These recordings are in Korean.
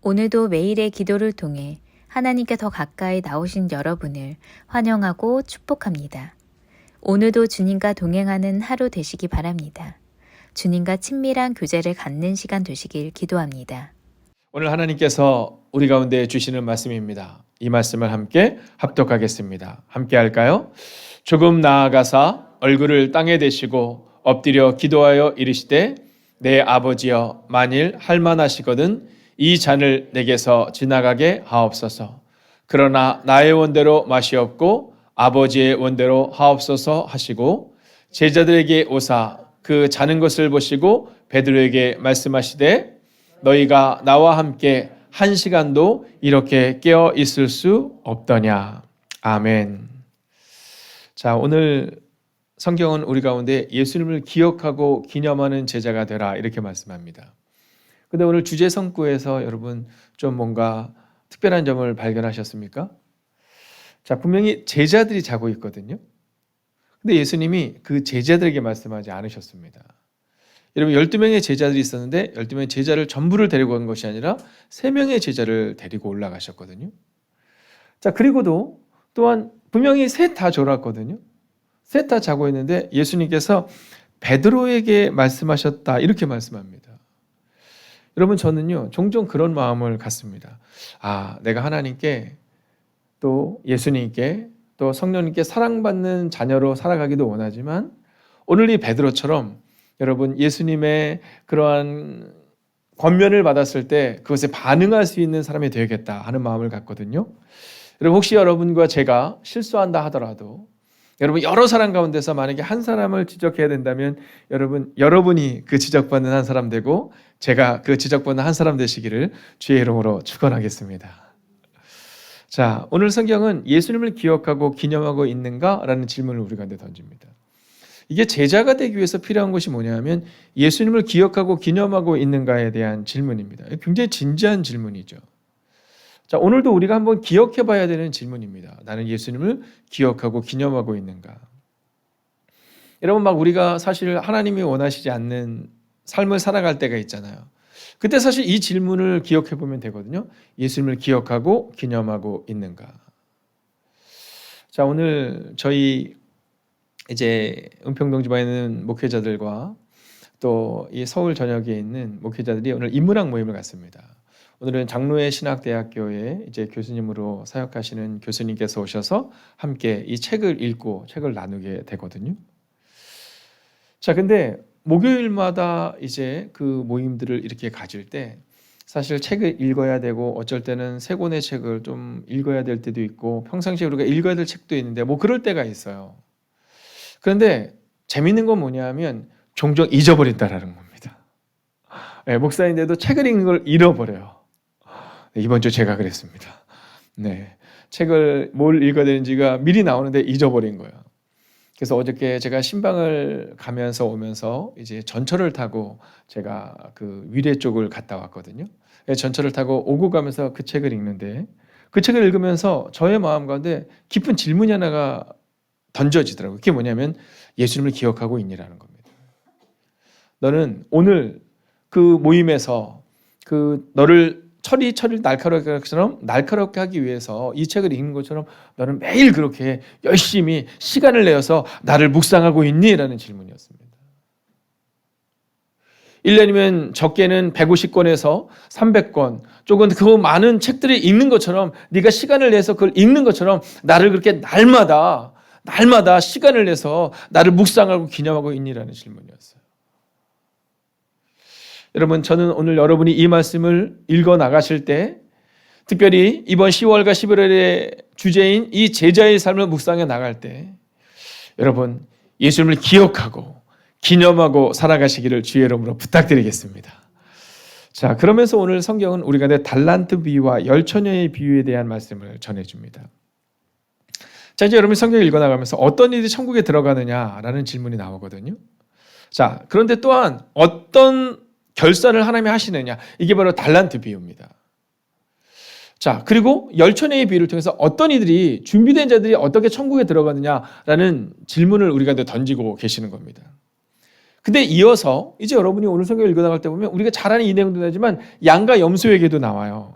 오늘도 매일의 기도를 통해 하나님께 더 가까이 나오신 여러분을 환영하고 축복합니다. 오늘도 주님과 동행하는 하루 되시기 바랍니다. 주님과 친밀한 교제를 갖는 시간 되시길 기도합니다. 오늘 하나님께서 우리 가운데 주시는 말씀입니다. 이 말씀을 함께 합독하겠습니다. 함께 할까요? 조금 나아가사 얼굴을 땅에 대시고 엎드려 기도하여 이르시되 내 아버지여 만일 할만하시거든 이 잔을 내게서 지나가게 하옵소서. 그러나 나의 원대로 마시옵고 아버지의 원대로 하옵소서 하시고 제자들에게 오사 그 자는 것을 보시고 베드로에게 말씀하시되 너희가 나와 함께 한 시간도 이렇게 깨어 있을 수 없더냐. 아멘. 자, 오늘 성경은 우리 가운데 예수님을 기억하고 기념하는 제자가 되라 이렇게 말씀합니다. 근데 오늘 주제 성구에서 여러분 좀 뭔가 특별한 점을 발견하셨습니까? 자, 분명히 제자들이 자고 있거든요. 근데 예수님이 그 제자들에게 말씀하지 않으셨습니다. 여러분 12명의 제자들이 있었는데 12명의 제자를 전부를 데리고 간 것이 아니라 3명의 제자를 데리고 올라가셨거든요. 자, 그리고도 또한 분명히 셋 다 졸았거든요. 셋 다 자고 있는데 예수님께서 베드로에게 말씀하셨다 이렇게 말씀합니다. 여러분 저는요 종종 그런 마음을 갖습니다. 내가 하나님께 또 예수님께 또 성령님께 사랑받는 자녀로 살아가기도 원하지만 오늘 이 베드로처럼 여러분 예수님의 그러한 권면을 받았을 때 그것에 반응할 수 있는 사람이 되겠다 하는 마음을 갖거든요. 여러분 혹시 여러분과 제가 실수한다 하더라도 여러분 여러 사람 가운데서 만약에 한 사람을 지적해야 된다면 여러분이 그 지적받는 한 사람 되고 제가 그 지적받는 한 사람 되시기를 주의 이름으로 축원하겠습니다. 자, 오늘 성경은 예수님을 기억하고 기념하고 있는가라는 질문을 우리 가운데 던집니다. 이게 제자가 되기 위해서 필요한 것이 뭐냐면 예수님을 기억하고 기념하고 있는가에 대한 질문입니다. 굉장히 진지한 질문이죠. 자, 오늘도 우리가 한번 기억해 봐야 되는 질문입니다. 나는 예수님을 기억하고 기념하고 있는가? 여러분 우리가 사실 하나님이 원하시지 않는 삶을 살아갈 때가 있잖아요. 그때 사실 이 질문을 기억해 보면 되거든요. 예수님을 기억하고 기념하고 있는가? 자, 오늘 저희 이제 은평동지방에 있는 목회자들과 또 이 서울 전역에 있는 목회자들이 오늘 인문학 모임을 갖습니다. 오늘은 장로회 신학대학교에 이제 교수님으로 사역하시는 교수님께서 오셔서 함께 이 책을 읽고 책을 나누게 되거든요. 자, 근데 목요일마다 이제 그 모임들을 이렇게 가질 때 사실 책을 읽어야 되고 어쩔 때는 3권의 책을 좀 읽어야 될 때도 있고 평상시에 우리가 읽어야 될 책도 있는데 그럴 때가 있어요. 그런데 재밌는 건 뭐냐면 종종 잊어버린다라는 겁니다. 네, 목사인데도 책을 읽는 걸 잃어버려요. 네, 이번 주 제가 그랬습니다. 네, 책을 뭘 읽어야 되는지가 미리 나오는데 잊어버린 거예요. 그래서 어저께 제가 신방을 가면서 오면서 이제 전철을 타고 제가 그 위례 쪽을 갔다 왔거든요. 전철을 타고 오고 가면서 그 책을 읽는데 그 책을 읽으면서 저의 마음 가운데 깊은 질문이 하나가 던져지더라고요. 그게 뭐냐면 예수님을 기억하고 있니라는 겁니다. 너는 오늘 그 모임에서 그 너를 철이 날카롭게 하기 위해서 이 책을 읽는 것처럼 너는 매일 그렇게 열심히 시간을 내어서 나를 묵상하고 있니? 라는 질문이었습니다. 1년이면 적게는 150권에서 300권 조금 그 많은 책들을 읽는 것처럼 네가 시간을 내서 그걸 읽는 것처럼 나를 그렇게 날마다 시간을 내서 나를 묵상하고 기념하고 있니라는 질문이었어요. 여러분 저는 오늘 여러분이 이 말씀을 읽어 나가실 때 특별히 이번 10월과 11월의 주제인 이 제자의 삶을 묵상해 나갈 때 여러분 예수님을 기억하고 기념하고 살아가시기를 주의 이름으로 부탁드리겠습니다. 자, 그러면서 오늘 성경은 우리가 달란트 비유와 열처녀의 비유에 대한 말씀을 전해줍니다. 자, 이제 여러분이 성경을 읽어나가면서 어떤 일이 천국에 들어가느냐라는 질문이 나오거든요. 자, 그런데 또한 어떤 결산을 하나님이 하시느냐, 이게 바로 달란트 비유입니다. 자, 그리고 열처녀의 비유를 통해서 어떤 이들이 준비된 자들이 어떻게 천국에 들어가느냐라는 질문을 우리가 던지고 계시는 겁니다. 근데 이어서 이제 여러분이 오늘 성경을 읽어나갈 때 보면 우리가 잘 아는 이 내용도 나지만 양과 염소에게도 나와요.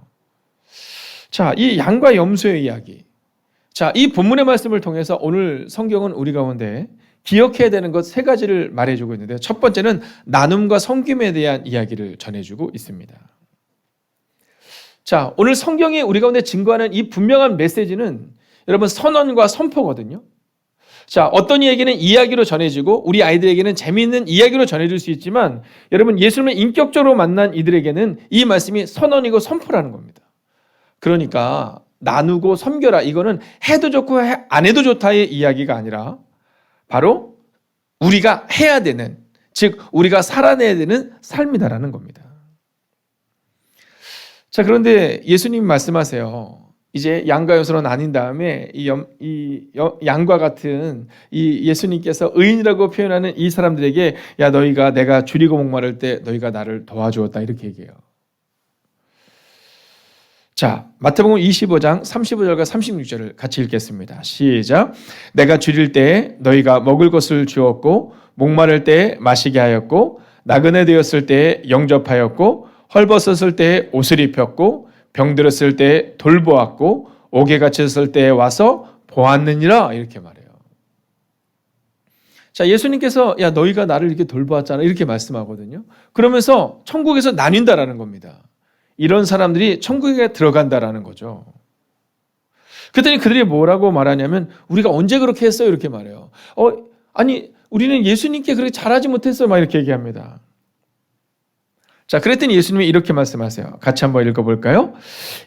자, 이 양과 염소의 이야기. 자, 이 본문의 말씀을 통해서 오늘 성경은 우리 가운데 기억해야 되는 것 세 가지를 말해주고 있는데요. 첫 번째는 나눔과 섬김에 대한 이야기를 전해주고 있습니다. 자, 오늘 성경이 우리 가운데 증거하는 이 분명한 메시지는 여러분 선언과 선포거든요. 자, 어떤 얘기는 이야기로 전해지고 우리 아이들에게는 재미있는 이야기로 전해질 수 있지만 여러분 예수님을 인격적으로 만난 이들에게는 이 말씀이 선언이고 선포라는 겁니다. 그러니까 나누고 섬겨라 이거는 해도 좋고 안 해도 좋다의 이야기가 아니라 바로 우리가 해야 되는, 즉 우리가 살아내야 되는 삶이다라는 겁니다. 자, 그런데 예수님이 말씀하세요. 이제 양과 염소로 나뉜 다음에 이 양과 같은 이 예수님께서 의인이라고 표현하는 이 사람들에게 야 너희가 내가 줄이고 목마를 때 너희가 나를 도와주었다 이렇게 얘기해요. 자, 마태복음 25장 35절과 36절을 같이 읽겠습니다. 시작. 내가 줄일 때에 너희가 먹을 것을 주었고 목마를 때에 마시게 하였고 나그네 되었을 때에 영접하였고 헐벗었을 때에 옷을 입혔고 병들었을 때에 돌보았고 옥에 갇혔을 때에 와서 보았느니라 이렇게 말해요. 자, 예수님께서 야 너희가 나를 이렇게 돌보았잖아 이렇게 말씀하거든요. 그러면서 천국에서 나뉜다라는 겁니다. 이런 사람들이 천국에 들어간다라는 거죠. 그랬더니 그들이 뭐라고 말하냐면 우리가 언제 그렇게 했어요? 이렇게 말해요. 아니 우리는 예수님께 그렇게 잘하지 못했어요. 막 이렇게 얘기합니다. 자, 그랬더니 예수님이 이렇게 말씀하세요. 같이 한번 읽어볼까요?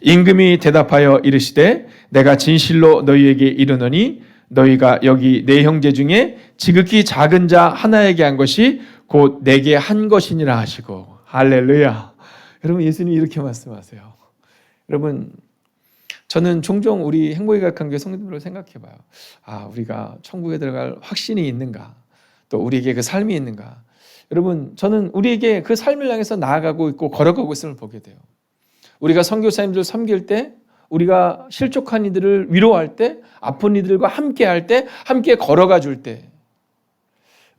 임금이 대답하여 이르시되 내가 진실로 너희에게 이르노니 너희가 여기 내 형제 중에 지극히 작은 자 하나에게 한 것이 곧 내게 한 것이니라 하시고 할렐루야. 여러분 예수님이 이렇게 말씀하세요. 여러분 저는 종종 우리 행복의 각한교회 성도들을 생각해봐요. 아, 우리가 천국에 들어갈 확신이 있는가? 또 우리에게 그 삶이 있는가? 여러분 저는 우리에게 그 삶을 향해서 나아가고 있고 걸어가고 있음을 보게 돼요. 우리가 선교사님들 섬길 때 우리가 실족한 이들을 위로할 때 아픈 이들과 함께 할 때 함께 걸어가 줄 때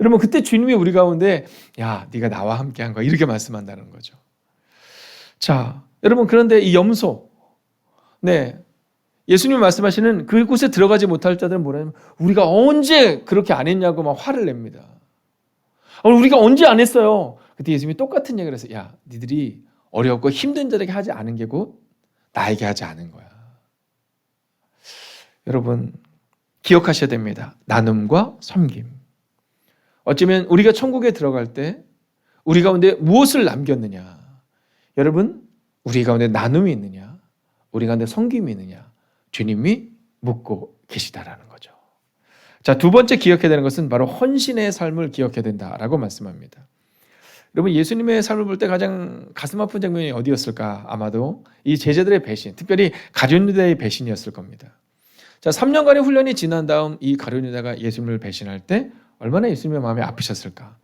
여러분 그때 주님이 우리 가운데 야 네가 나와 함께 한 거야 이렇게 말씀한다는 거죠. 자, 여러분 그런데 이 염소 네 예수님이 말씀하시는 그곳에 들어가지 못할 자들은 뭐냐면 우리가 언제 그렇게 안 했냐고 막 화를 냅니다. 우리가 언제 안 했어요? 그때 예수님이 똑같은 얘기를 해서 야 니들이 어렵고 힘든 자에게 하지 않은 게 곧 나에게 하지 않은 거야. 여러분 기억하셔야 됩니다. 나눔과 섬김. 어쩌면 우리가 천국에 들어갈 때 우리 가운데 무엇을 남겼느냐? 여러분 우리 가운데 나눔이 있느냐? 우리 가운데 섬김이 있느냐? 주님이 묻고 계시다라는 거죠. 자, 두 번째 기억해야 되는 것은 바로 헌신의 삶을 기억해야 된다라고 말씀합니다. 여러분 예수님의 삶을 볼 때 가장 가슴 아픈 장면이 어디였을까? 아마도 이 제자들의 배신, 특별히 가룟유다의 배신이었을 겁니다. 자, 3년간의 훈련이 지난 다음 이 가룟유다가 예수님을 배신할 때 얼마나 예수님의 마음이 아프셨을까?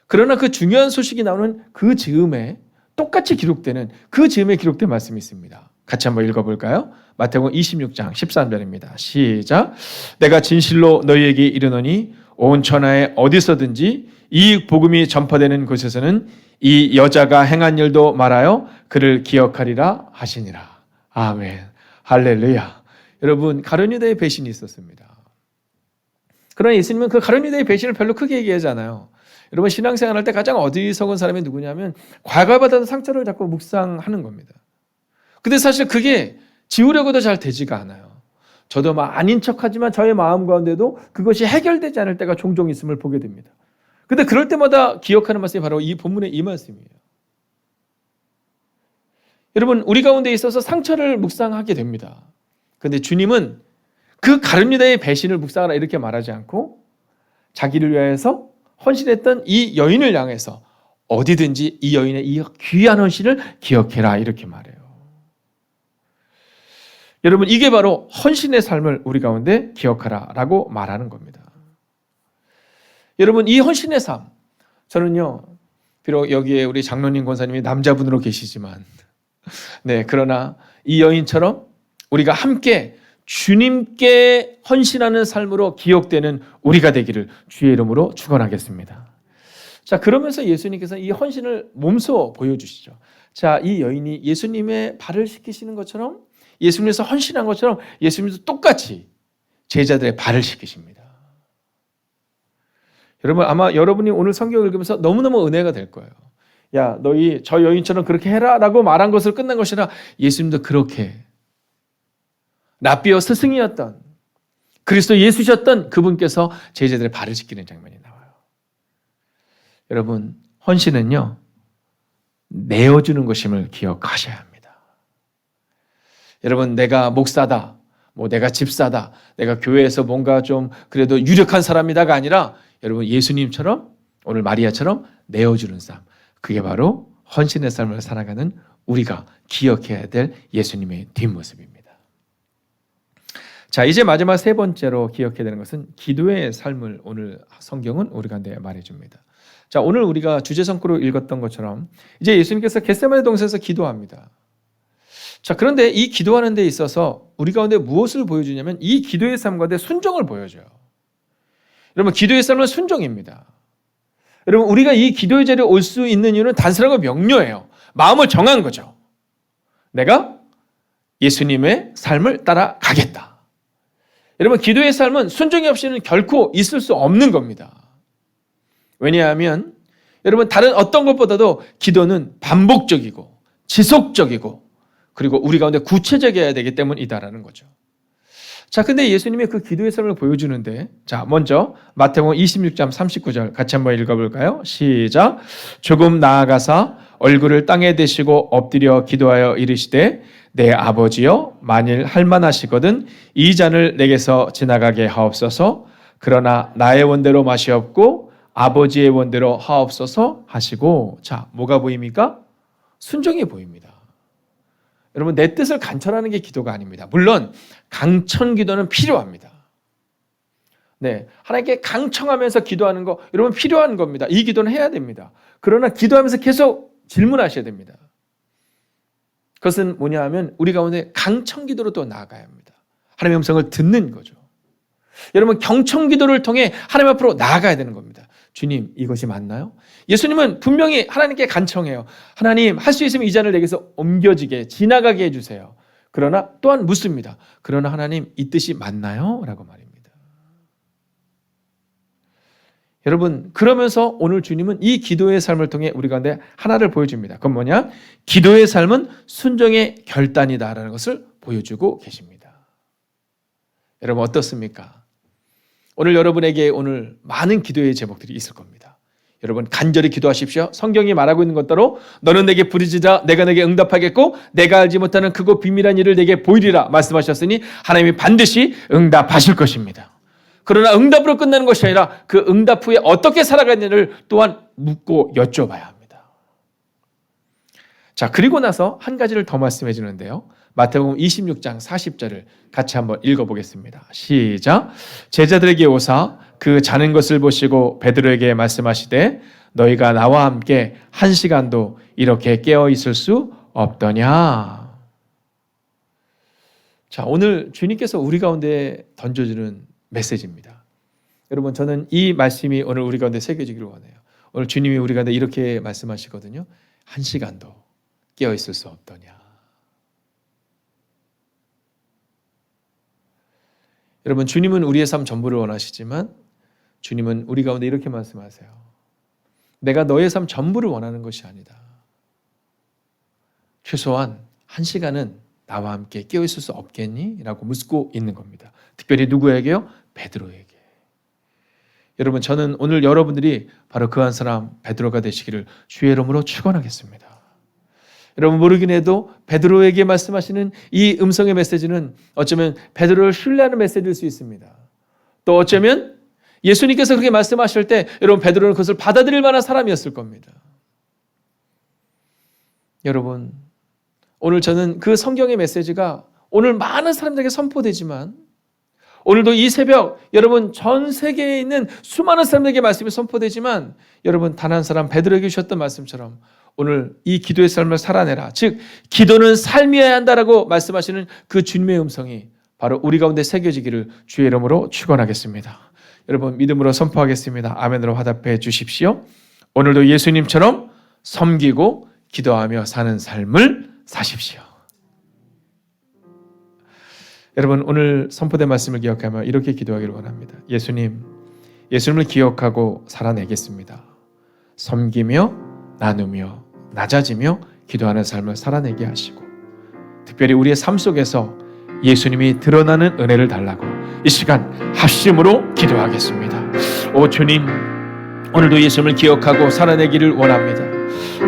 그러나 그 중요한 소식이 나오는 그 즈음에 똑같이 기록되는 그 즈음에 기록된 말씀이 있습니다. 같이 한번 읽어볼까요? 마태복음 26장 13절입니다. 시작. 내가 진실로 너희에게 이르노니 온 천하에 어디서든지 이 복음이 전파되는 곳에서는 이 여자가 행한 일도 말하여 그를 기억하리라 하시니라. 아멘. 할렐루야. 여러분 가룟유다의 배신이 있었습니다. 그러나 예수님은 그 가룟유다의 배신을 별로 크게 얘기하지 않아요. 여러분 신앙생활 할 때 가장 어리석은 사람이 누구냐면 과거에 받은 상처를 자꾸 묵상하는 겁니다. 근데 사실 그게 지우려고도 잘 되지가 않아요. 저도 막 아닌 척하지만 저의 마음 가운데도 그것이 해결되지 않을 때가 종종 있음을 보게 됩니다. 근데 그럴 때마다 기억하는 말씀이 바로 이 본문의 이 말씀이에요. 여러분 우리 가운데 있어서 상처를 묵상하게 됩니다. 그런데 주님은 그 가룟유다의 배신을 묵상하라 이렇게 말하지 않고 자기를 위하여서 헌신했던 이 여인을 향해서 어디든지 이 여인의 이 귀한 헌신을 기억해라 이렇게 말해요. 여러분 이게 바로 헌신의 삶을 우리 가운데 기억하라라고 말하는 겁니다. 여러분 이 헌신의 삶 저는요 비록 여기에 우리 장로님 권사님이 남자분으로 계시지만 네 그러나 이 여인처럼 우리가 함께 주님께 헌신하는 삶으로 기억되는 우리가 되기를 주의 이름으로 축원하겠습니다. 자, 그러면서 예수님께서 이 헌신을 몸소 보여주시죠. 자, 이 여인이 예수님의 발을 씻기시는 것처럼, 예수님께서 헌신한 것처럼 예수님도 똑같이 제자들의 발을 씻기십니다. 여러분, 아마 여러분이 오늘 성경을 읽으면서 너무너무 은혜가 될 거예요. 야, 너희 저 여인처럼 그렇게 해라 라고 말한 것으로 끝난 것이 아니라 예수님도 그렇게 랍비어 스승이었던 그리스도 예수셨던 그분께서 제자들의 발을 씻기는 장면이 나와요. 여러분, 헌신은요, 내어주는 것임을 기억하셔야 합니다. 여러분, 내가 목사다, 내가 집사다, 내가 교회에서 뭔가 좀 그래도 유력한 사람이다가 아니라 여러분, 예수님처럼 오늘 마리아처럼 내어주는 삶, 그게 바로 헌신의 삶을 살아가는 우리가 기억해야 될 예수님의 뒷모습입니다. 자, 이제 마지막 세 번째로 기억해야 되는 것은 기도의 삶을 오늘 성경은 우리 가운데 말해줍니다. 자, 오늘 우리가 주제 성구로 읽었던 것처럼 이제 예수님께서 겟세마네 동산에서 기도합니다. 자, 그런데 이 기도하는 데 있어서 우리 가운데 무엇을 보여주냐면 이 기도의 삶 가운데 순종을 보여줘요. 여러분, 기도의 삶은 순종입니다. 여러분, 우리가 이 기도의 자리에 올 수 있는 이유는 단순하고 명료해요. 마음을 정한 거죠. 내가 예수님의 삶을 따라가겠다. 여러분, 기도의 삶은 순종이 없이는 결코 있을 수 없는 겁니다. 왜냐하면 여러분, 다른 어떤 것보다도 기도는 반복적이고 지속적이고 그리고 우리 가운데 구체적이어야 되기 때문이다라는 거죠. 자, 근데 예수님의 그 기도의 삶을 보여주는데, 자, 먼저 마태복음 26장 39절 같이 한번 읽어볼까요? 시작. 조금 나아가사 얼굴을 땅에 대시고 엎드려 기도하여 이르시되 내 아버지여, 만일 할만하시거든 이 잔을 내게서 지나가게 하옵소서. 그러나 나의 원대로 마시옵고 아버지의 원대로 하옵소서 하시고. 자, 뭐가 보입니까? 순종이 보입니다. 여러분, 내 뜻을 간청하는 게 기도가 아닙니다. 물론 강청 기도는 필요합니다. 네, 하나님께 강청하면서 기도하는 거 여러분 필요한 겁니다. 이 기도는 해야 됩니다. 그러나 기도하면서 계속 질문하셔야 됩니다. 그것은 뭐냐 하면 우리 가운데 강청 기도로 또 나아가야 합니다. 하나님의 음성을 듣는 거죠. 여러분, 경청 기도를 통해 하나님 앞으로 나아가야 되는 겁니다. 주님, 이것이 맞나요? 예수님은 분명히 하나님께 간청해요. 하나님, 할 수 있으면 이 잔을 내게서 옮겨지게, 지나가게 해주세요. 그러나 또한 묻습니다. 그러나 하나님, 이 뜻이 맞나요? 라고 말입니다. 여러분, 그러면서 오늘 주님은 이 기도의 삶을 통해 우리 가운데 하나를 보여줍니다. 그건 뭐냐? 기도의 삶은 순종의 결단이다라는 것을 보여주고 계십니다. 여러분, 어떻습니까? 오늘 여러분에게 오늘 많은 기도의 제목들이 있을 겁니다. 여러분, 간절히 기도하십시오. 성경이 말하고 있는 것대로 너는 내게 부르짖으라 내가 내게 응답하겠고 내가 알지 못하는 크고 비밀한 일을 내게 보이리라 말씀하셨으니 하나님이 반드시 응답하실 것입니다. 그러나 응답으로 끝나는 것이 아니라 그 응답 후에 어떻게 살아가느냐를 또한 묻고 여쭤봐야 합니다. 자, 그리고 나서 한 가지를 더 말씀해 주는데요. 마태복음 26장 40절을 같이 한번 읽어보겠습니다. 시작. 제자들에게 오사 그 자는 것을 보시고 베드로에게 말씀하시되 너희가 나와 함께 1시간도 이렇게 깨어 있을 수 없더냐. 자, 오늘 주님께서 우리 가운데 던져주는 메시지입니다. 여러분, 저는 이 말씀이 오늘 우리 가운데 새겨지기를 원해요. 오늘 주님이 우리 가운데 이렇게 말씀하시거든요. 1시간도 깨어 있을 수 없더냐. 여러분, 주님은 우리의 삶 전부를 원하시지만 주님은 우리 가운데 이렇게 말씀하세요. 내가 너의 삶 전부를 원하는 것이 아니다. 최소한 1시간은 나와 함께 깨어있을 수 없겠니? 라고 묻고 있는 겁니다. 특별히 누구에게요? 베드로에게. 여러분, 저는 오늘 여러분들이 바로 그 한 사람 베드로가 되시기를 주의 이름으로 축원하겠습니다. 여러분, 모르긴 해도 베드로에게 말씀하시는 이 음성의 메시지는 어쩌면 베드로를 신뢰하는 메시지일 수 있습니다. 또 어쩌면 예수님께서 그렇게 말씀하실 때 여러분, 베드로는 그것을 받아들일 만한 사람이었을 겁니다. 여러분, 오늘 저는 그 성경의 메시지가 오늘 많은 사람들에게 선포되지만 오늘도 이 새벽 여러분 전 세계에 있는 수많은 사람들에게 말씀이 선포되지만 여러분, 단 한 사람 베드로에게 주셨던 말씀처럼 오늘 이 기도의 삶을 살아내라. 즉, 기도는 삶이어야 한다라고 말씀하시는 그 주님의 음성이 바로 우리 가운데 새겨지기를 주의 이름으로 축원하겠습니다. 여러분, 믿음으로 선포하겠습니다. 아멘으로 화답해 주십시오. 오늘도 예수님처럼 섬기고 기도하며 사는 삶을 사십시오. 여러분, 오늘 선포된 말씀을 기억하며 이렇게 기도하기를 원합니다. 예수님을 기억하고 살아내겠습니다. 섬기며 나누며 낮아지며 기도하는 삶을 살아내게 하시고, 특별히 우리의 삶 속에서 예수님이 드러나는 은혜를 달라고 이 시간 합심으로 기도하겠습니다. 오 주님, 오늘도 예수님을 기억하고 살아내기를 원합니다.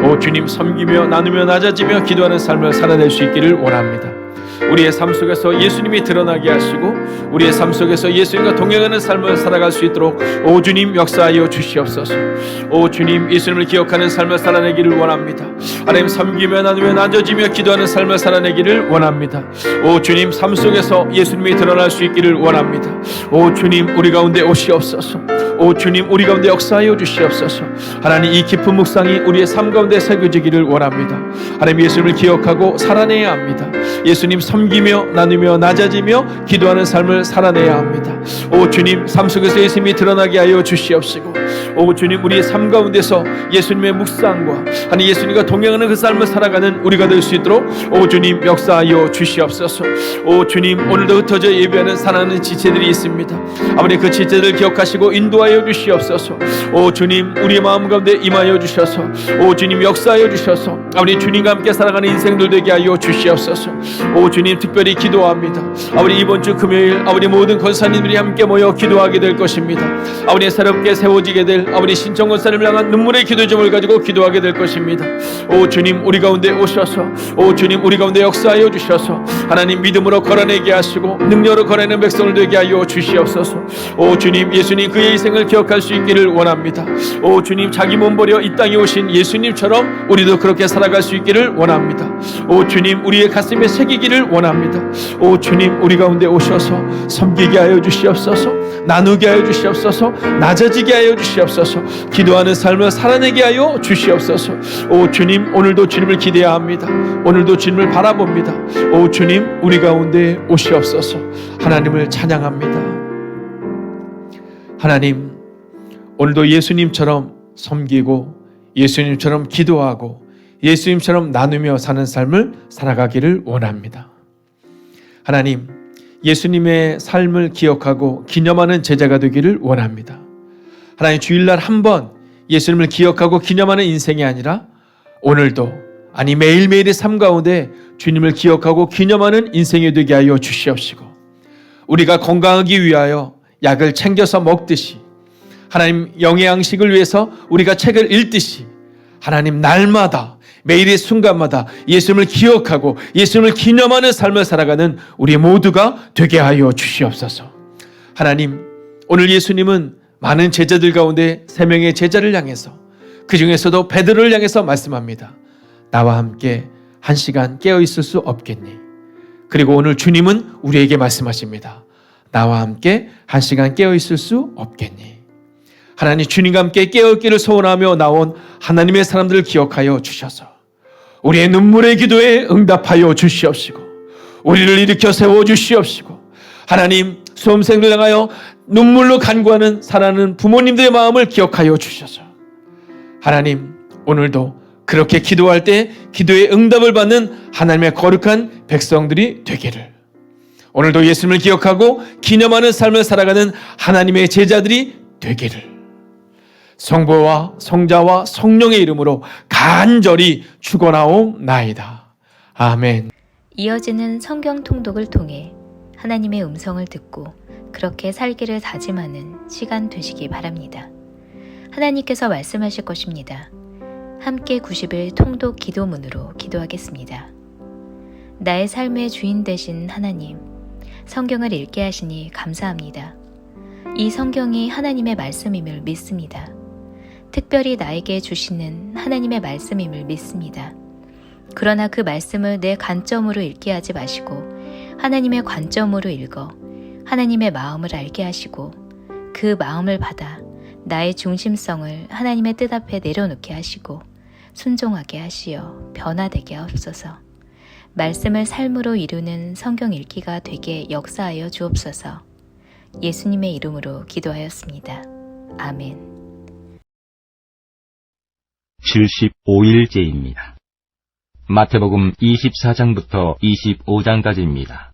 오 주님, 섬기며 나누며 낮아지며 기도하는 삶을 살아낼 수 있기를 원합니다. 우리의 삶 속에서 예수님이 드러나게 하시고 우리의 삶 속에서 예수님과 동행하는 삶을 살아갈 수 있도록 오 주님 역사하여 주시옵소서. 오 주님, 예수님을 기억하는 삶을 살아내기를 원합니다. 하나님, 섬기며 나누며 낮아지며 기도하는 삶을 살아내기를 원합니다. 오 주님, 삶 속에서 예수님이 드러날 수 있기를 원합니다. 오 주님, 우리 가운데 오시옵소서. 오 주님, 우리 가운데 역사하여 주시옵소서. 하나님, 이 깊은 묵상이 우리의 삶 가운데 새겨지기를 원합니다. 하나님, 예수님을 기억하고 살아내야 합니다. 예수님 섬기며 나누며 낮아지며 기도하는 삶을 살아내야 합니다. 오 주님, 삶 속에서 예수님이 드러나게 하여 주시옵시고, 오 주님, 우리의 삶 가운데서 예수님의 묵상과 하나님 예수님과 동행하는 그 삶을 살아가는 우리가 될 수 있도록 오 주님 역사하여 주시옵소서. 오 주님, 오늘도 흩어져 예배하는 사랑하는 지체들이 있습니다. 아버지, 그 지체들을 기억하시고 인도하여 주시옵소서. 오 주님, 우리의 마음 가운데 임하여 주셔서 오 주님 역사하여 주셔서 아버지 주님과 함께 살아가는 인생들 되게 하여 주시옵소서. 오 주님, 특별히 기도합니다. 아버지, 이번 주 금요일 아버지 모든 권사님들이 함께 모여 기도하게 될 것입니다. 아버지, 새롭게 세워지게 될 아버지 신청 권사님을 향한 눈물의 기도점을 가지고 기도하게 될 것입니다. 오 주님, 우리 가운데 오셔서 오 주님, 우리 가운데 역사하여 주셔서 하나님 믿음으로 걸어내게 하시고 능력으로 걸어내는 백성을 되게 하여 주시옵소서. 오 주님, 예수님 그의 희생을 기억할 수 있기를 원합니다. 오 주님, 자기 몸 버려 이 땅에 오신 예수님처럼 우리도 그렇게 살아갈 수 있기를 원합니다. 오 주님, 우리의 가슴에 새기기를 원합니다. 오 주님, 우리 가운데 오셔서 섬기게 하여 주시옵소서. 나누게 하여 주시옵소서. 낮아지게 하여 주시옵소서. 기도하는 삶을 살아내게 하여 주시옵소서. 오 주님, 오늘도 주님을 기대합니다. 오늘도 주님을 바라봅니다. 오 주님, 우리 가운데 오시옵소서. 하나님을 찬양합니다. 하나님, 오늘도 예수님처럼 섬기고 예수님처럼 기도하고 예수님처럼 나누며 사는 삶을 살아가기를 원합니다. 하나님, 예수님의 삶을 기억하고 기념하는 제자가 되기를 원합니다. 하나님, 주일날 한번 예수님을 기억하고 기념하는 인생이 아니라 오늘도 아니 매일매일의 삶 가운데 주님을 기억하고 기념하는 인생이 되게 하여 주시옵시고, 우리가 건강하기 위하여 약을 챙겨서 먹듯이 하나님 영의 양식을 위해서 우리가 책을 읽듯이 하나님 날마다 매일의 순간마다 예수님을 기억하고 예수님을 기념하는 삶을 살아가는 우리 모두가 되게 하여 주시옵소서. 하나님, 오늘 예수님은 많은 제자들 가운데 3명의 제자를 향해서 그 중에서도 베드로를 향해서 말씀합니다. 나와 함께 1시간 깨어 있을 수 없겠니? 그리고 오늘 주님은 우리에게 말씀하십니다. 나와 함께 1시간 깨어 있을 수 없겠니? 하나님, 주님과 함께 깨어있기를 소원하며 나온 하나님의 사람들을 기억하여 주셔서 우리의 눈물의 기도에 응답하여 주시옵시고 우리를 일으켜 세워 주시옵시고, 하나님 수험생들 향하여 눈물로 간구하는 사랑하는 부모님들의 마음을 기억하여 주셔서 하나님, 오늘도 그렇게 기도할 때 기도의 응답을 받는 하나님의 거룩한 백성들이 되기를, 오늘도 예수님을 기억하고 기념하는 삶을 살아가는 하나님의 제자들이 되기를 성부와 성자와 성령의 이름으로 간절히 축원하옵나이다. 아멘. 이어지는 성경 통독을 통해 하나님의 음성을 듣고 그렇게 살기를 다짐하는 시간 되시기 바랍니다. 하나님께서 말씀하실 것입니다. 함께 90일 통독 기도문으로 기도하겠습니다. 나의 삶의 주인 되신 하나님, 성경을 읽게 하시니 감사합니다. 이 성경이 하나님의 말씀임을 믿습니다. 특별히 나에게 주시는 하나님의 말씀임을 믿습니다. 그러나 그 말씀을 내 관점으로 읽게 하지 마시고 하나님의 관점으로 읽어 하나님의 마음을 알게 하시고 그 마음을 받아 나의 중심성을 하나님의 뜻 앞에 내려놓게 하시고 순종하게 하시어 변화되게 하옵소서. 말씀을 삶으로 이루는 성경 읽기가 되게 역사하여 주옵소서. 예수님의 이름으로 기도하였습니다. 아멘. 75일째입니다. 마태복음 24장부터 25장까지입니다.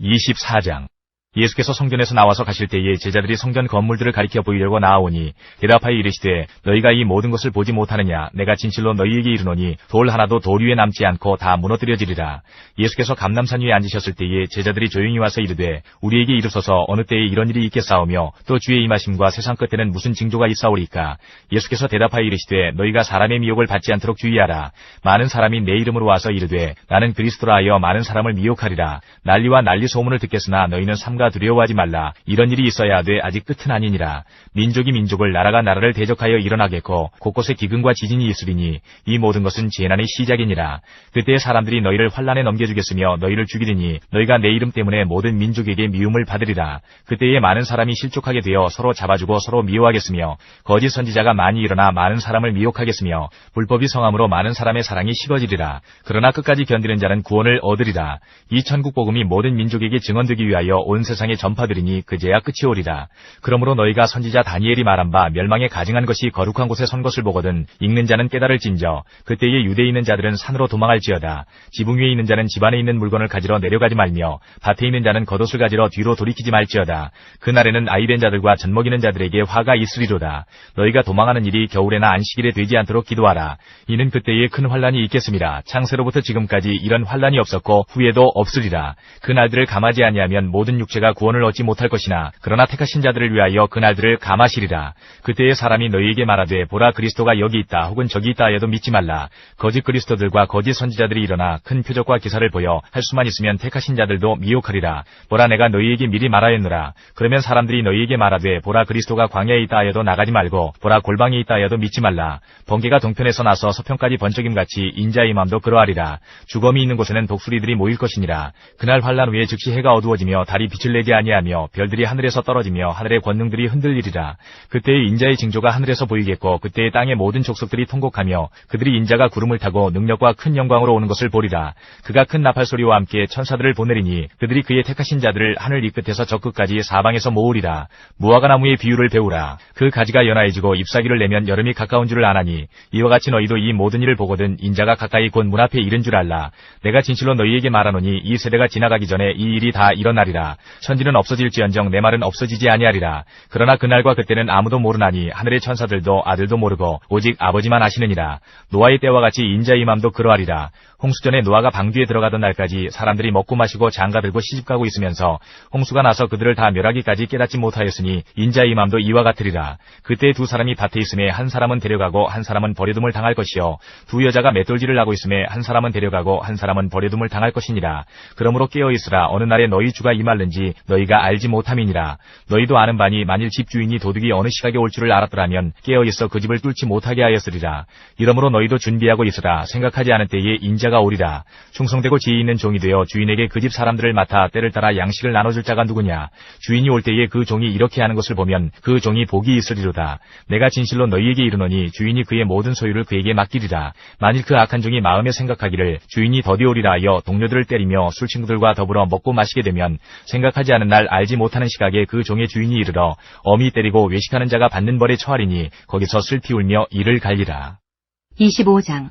24장. 예수께서 성전에서 나와서 가실 때에 제자들이 성전 건물들을 가리켜 보이려고 나아오니 대답하여 이르시되 너희가 이 모든 것을 보지 못하느냐. 내가 진실로 너희에게 이르노니 돌 하나도 돌 위에 남지 않고 다 무너뜨려지리라. 예수께서 감람산 위에 앉으셨을 때에 제자들이 조용히 와서 이르되 우리에게 이르소서 어느 때에 이런 일이 있겠사오며 또 주의 임하심과 세상 끝에는 무슨 징조가 있사오리까. 예수께서 대답하여 이르시되 너희가 사람의 미혹을 받지 않도록 주의하라. 많은 사람이 내 이름으로 와서 이르되 나는 그리스도라 하여 많은 사람을 미혹하리라. 난리와 난리 소문을 듣겠으나 너희는 삼가 두려워하지 말라. 이런 일이 있어야 하되 아직 끝은 아니니라. 민족이 민족을 나라가 나라를 대적하여 일어나겠고 곳곳에 기근과 지진이 있으리니 이 모든 것은 재난의 시작이니라. 그때 사람들이 너희를 환난에 넘겨주겠으며 너희를 죽이리니 너희가 내 이름 때문에 모든 민족에게 미움을 받으리라. 그때에 많은 사람이 실족하게 되어 서로 잡아주고 서로 미워하겠으며 거짓 선지자가 많이 일어나 많은 사람을 미혹하겠으며 불법이 성함으로 많은 사람의 사랑이 식어지리라. 그러나 끝까지 견디는 자는 구원을 얻으리라. 이 천국 복음이 모든 민족에게 증언되기 위하여 온 세상에 전파되리니 그제야 끝이 오리라. 그러므로 너희가 선지자 다니엘이 말한 바 멸망에 가증한 것이 거룩한 곳에 선 것을 보거든 읽는 자는 깨달을진저. 그때에 유대에 있는 자들은 산으로 도망할지어다. 지붕 위에 있는 자는 집 안에 있는 물건을 가지러 내려가지 말며 밭에 있는 자는 겉옷을 가지러 뒤로 돌이키지 말지어다. 그날에는 아이된 자들과 젖먹이는 자들에게 화가 있으리로다. 너희가 도망하는 일이 겨울에나 안식일에 되지 않도록 기도하라. 이는 그때에 큰 환란이 있겠음이라. 창세로부터 지금까지 이런 환란이 없었고 후에도 없으리라. 그날들을 감하지 아니하면 모든 육체가 구원을 얻지 못할 것이나 그러나 택하신 자들을 위하여 그날들을 감하시리라. 그때에 사람이 너희에게 말하되 보라 그리스도가 여기 있다 혹은 저기 있다 하여도 믿지 말라. 거짓 그리스도들과 거짓 선지자들이 일어나 큰 표적과 기사를 보여 할 수만 있으면 택하신 자들도 미혹하리라. 보라 내가 너희에게 미리 말하였노라. 그러면 사람들이 너희에게 말하되 보라 그리스도가 광야에 있다 하여도 나가지 말고 보라 골방에 있다 하여도 믿지 말라. 번개가 동편에서 나서 서편까지 번쩍임같이 인자의 맘도 그러하리라. 주검이 있는 곳에는 독수리들이 모일 것이니라. 그날 환란 후에 즉시 해가 어두워지며 달이 빛을 내지 아니하며 별들이 하늘에서 떨어지며 하늘의 권능들이 흔들리리라. 그때의 인자의 징조가 하늘에서 보이겠고 그때의 땅의 모든 족속들이 통곡하며 그들이 인자가 구름을 타고 능력과 큰 영광으로 오는 것을 보리라. 그가 큰 나팔 소리와 함께 천사들을 보내리니 그들이 그의 택하신 자들을 하늘 이 끝에서 저 끝까지 사방에서 모으리라. 무화과 나무의 비유를 배우라. 그 가지가 연하해지고 잎사귀를 내면 여름이 가까운 줄을 아나니 이와 같이 너희도 이 모든 일을 보거든 인자가 가까이 곧 문 앞에 이른 줄 알라. 내가 진실로 너희에게 말하노니 이 세대가 지나가기 전에 이 일이 다 일어나리라. 천지는 없어질지언정 내 말은 없어지지 아니하리라. 그러나 그날과 그때는 아무도 모르나니 하늘의 천사들도 아들도 모르고 오직 아버지만 아시느니라. 노아의 때와 같이 인자의 맘도 그러하리라. 홍수전에 노아가 방주에 들어가던 날까지 사람들이 먹고 마시고 장가들고 시집가고 있으면서 홍수가 나서 그들을 다 멸하기까지 깨닫지 못하였으니 인자의 맘도 이와 같으리라. 그때 두 사람이 밭에 있음에 한 사람은 데려가고 한 사람은 버려둠을 당할 것이요 두 여자가 맷돌질을 하고 있음에 한 사람은 데려가고 한 사람은 버려둠을 당할 것이니라. 그러므로 깨어있으라. 어느 날에 너희 주가 임할는지 너희가 알지 못함이니라. 너희도 아는 바니 만일 집주인이 도둑이 어느 시각에 올 줄을 알았더라면 깨어있어 그 집을 뚫지 못하게 하였으리라. 이러므로 너희도 준비하고 있으라. 생각하지 않은 때에 인자가 오리라. 충성되고 지혜 있는 종이 되어 주인에게 그 집 사람들을 맡아 때를 따라 양식을 나눠줄 자가 누구냐. 주인이 올 때에 그 종이 이렇게 하는 것을 보면 그 종이 복이 있으리로다. 내가 진실로 너희에게 이르노니 주인이 그의 모든 소유를 그에게 맡기리라. 만일 그 악한 종이 마음에 생각하기를 주인이 더디 오리라 하여 동료들을 때리며 술친구들과 더불어 먹고 마시게 되면 생각하지 않은 날 알지 못하는 시각에 그 종의 주인이 이르러 엄히 때리고 외식하는 자가 받는 벌에 처하리니 거기서 슬피 울며 이를 갈리라. 25장.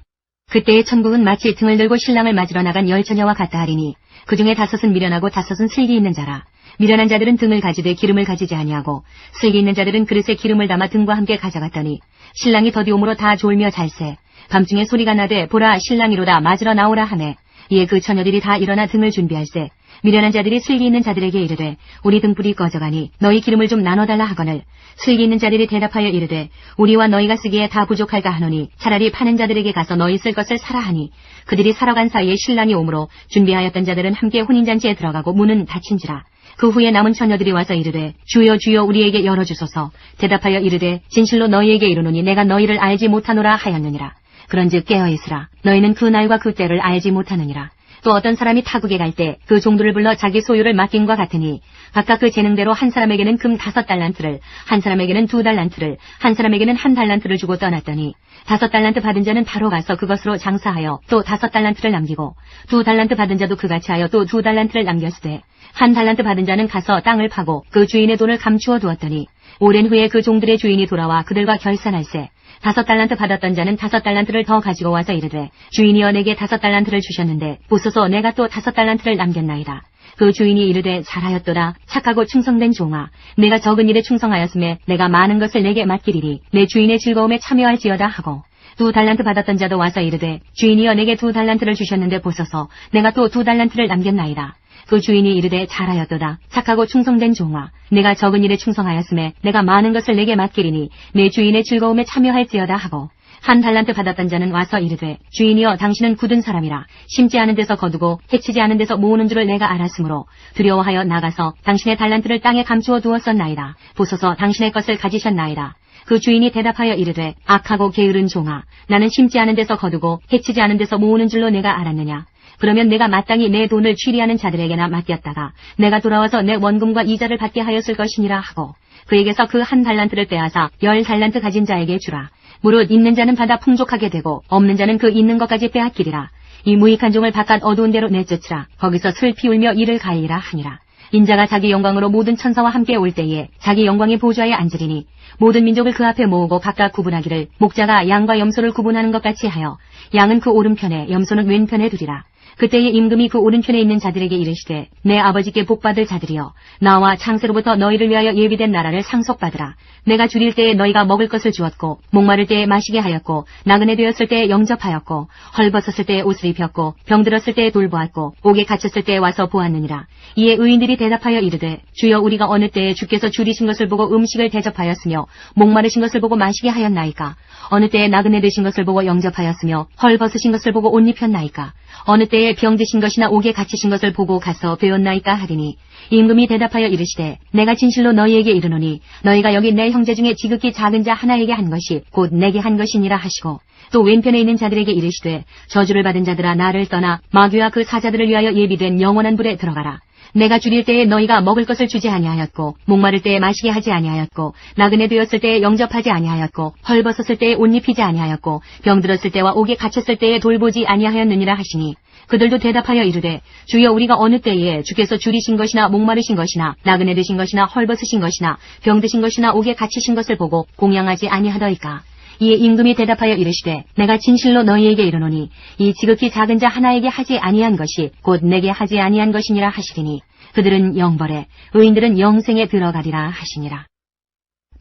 그때의 천국은 마치 등을 들고 신랑을 맞으러 나간 열 처녀와 같다 하리니 그 중에 5은 미련하고 5은 슬기 있는 자라. 미련한 자들은 등을 가지되 기름을 가지지 아니하고 슬기 있는 자들은 그릇에 기름을 담아 등과 함께 가져갔더니 신랑이 더디 오므로 다 졸며 잘세. 밤중에 소리가 나되 보라 신랑이로다 맞으러 나오라 하매 이에 그 처녀들이 다 일어나 등을 준비할세. 미련한 자들이 슬기 있는 자들에게 이르되 우리 등불이 꺼져가니 너희 기름을 좀 나눠달라 하거늘 슬기 있는 자들이 대답하여 이르되 우리와 너희가 쓰기에 다 부족할까 하노니 차라리 파는 자들에게 가서 너희 쓸 것을 사라 하니 그들이 사러 간 사이에 신랑이 오므로 준비하였던 자들은 함께 혼인잔치에 들어가고 문은 닫힌지라. 그 후에 남은 처녀들이 와서 이르되 주여 주여 우리에게 열어주소서. 대답하여 이르되 진실로 너희에게 이르노니 내가 너희를 알지 못하노라 하였느니라. 그런즉 깨어있으라. 너희는 그 날과 그 때를 알지 못하느니라. 또 어떤 사람이 타국에 갈 때 그 종들을 불러 자기 소유를 맡긴과 같으니 각각 그 재능대로 한 사람에게는 금 5달란트를, 한 사람에게는 2달란트를, 한 사람에게는 1달란트를 주고 떠났더니 5달란트 받은 자는 바로 가서 그것으로 장사하여 또 5달란트를 남기고 2달란트 받은 자도 그같이 하여 또 2달란트를 남겼으되 1달란트 받은 자는 가서 땅을 파고 그 주인의 돈을 감추어 두었더니 오랜 후에 그 종들의 주인이 돌아와 그들과 결산할세. 5달란트 받았던 자는 5달란트를 더 가지고 와서 이르되 주인이여 내게 5달란트를 주셨는데 보소서 내가 또 5달란트를 남겼나이다. 그 주인이 이르되 잘하였도다. 착하고 충성된 종아. 내가 적은 일에 충성하였음에 내가 많은 것을 내게 맡기리니 내 주인의 즐거움에 참여할지어다 하고 2달란트 받았던 자도 와서 이르되 주인이여 내게 2달란트를 주셨는데 보소서 내가 또 2달란트를 남겼나이다. 그 주인이 이르되 잘하였도다. 착하고 충성된 종아. 내가 적은 일에 충성하였음에 내가 많은 것을 내게 맡기리니 내 주인의 즐거움에 참여할지어다 하고 1달란트 받았던 자는 와서 이르되 주인이여 당신은 굳은 사람이라 심지 않은 데서 거두고 해치지 않은 데서 모으는 줄을 내가 알았으므로 두려워하여 나가서 당신의 달란트를 땅에 감추어 두었었나이다. 보소서 당신의 것을 가지셨나이다. 그 주인이 대답하여 이르되 악하고 게으른 종아. 나는 심지 않은 데서 거두고 해치지 않은 데서 모으는 줄로 내가 알았느냐. 그러면 내가 마땅히 내 돈을 취리하는 자들에게나 맡겼다가 내가 돌아와서 내 원금과 이자를 받게 하였을 것이니라 하고 그에게서 그 1달란트를 빼앗아 10달란트 가진 자에게 주라. 무릇 있는 자는 받아 풍족하게 되고 없는 자는 그 있는 것까지 빼앗기리라. 이 무익한 종을 바깥 어두운 데로 내쫓으라. 거기서 슬피 울며 이를 가리라 하니라. 인자가 자기 영광으로 모든 천사와 함께 올 때에 자기 영광의 보좌에 앉으리니 모든 민족을 그 앞에 모으고 각각 구분하기를 목자가 양과 염소를 구분하는 것 같이 하여 양은 그 오른편에 염소는 왼편에 두리라. 그때에 임금이 그 오른편에 있는 자들에게 이르시되 내 아버지께 복받을 자들이여 나와 창세로부터 너희를 위하여 예비된 나라를 상속받으라. 내가 줄일 때에 너희가 먹을 것을 주었고 목마를 때에 마시게 하였고 나그네 되었을 때에 영접하였고 헐벗었을 때에 옷을 입혔고 병들었을 때에 돌보았고 옥에 갇혔을 때에 와서 보았느니라. 이에 의인들이 대답하여 이르되 주여 우리가 어느 때에 주께서 줄이신 것을 보고 음식을 대접하였으며 목마르신 것을 보고 마시게 하였나이까. 어느 때에 나그네 되신 것을 보고 영접하였으며 헐벗으신 것을 보고 옷 입혔나이까. 어느 때에 병드신 것이나 옥에 갇히신 것을 보고 가서 배웠나이까 하리니 임금이 대답하여 이르시되 내가 진실로 너희에게 이르노니 너희가 여기 내 형제 중에 지극히 작은 자 하나에게 한 것이 곧 내게 한 것이니라 하시고 또 왼편에 있는 자들에게 이르시되 저주를 받은 자들아 나를 떠나 마귀와 그 사자들을 위하여 예비된 영원한 불에 들어가라. 내가 줄일 때에 너희가 먹을 것을 주지 아니하였고 목마를 때에 마시게 하지 아니하였고 나그네 되었을 때에 영접하지 아니하였고 헐벗었을 때에 옷 입히지 아니하였고 병들었을 때와 옥에 갇혔을 때에 돌보지 아니하였느니라 하시니 그들도 대답하여 이르되 주여 우리가 어느 때에 주께서 줄이신 것이나 목마르신 것이나 나그네 되신 것이나 헐벗으신 것이나 병드신 것이나 옥에 갇히신 것을 보고 공양하지 아니하더이까. 이에 임금이 대답하여 이르시되 내가 진실로 너희에게 이르노니 이 지극히 작은 자 하나에게 하지 아니한 것이 곧 내게 하지 아니한 것이니라 하시리니 그들은 영벌에 의인들은 영생에 들어가리라 하시니라.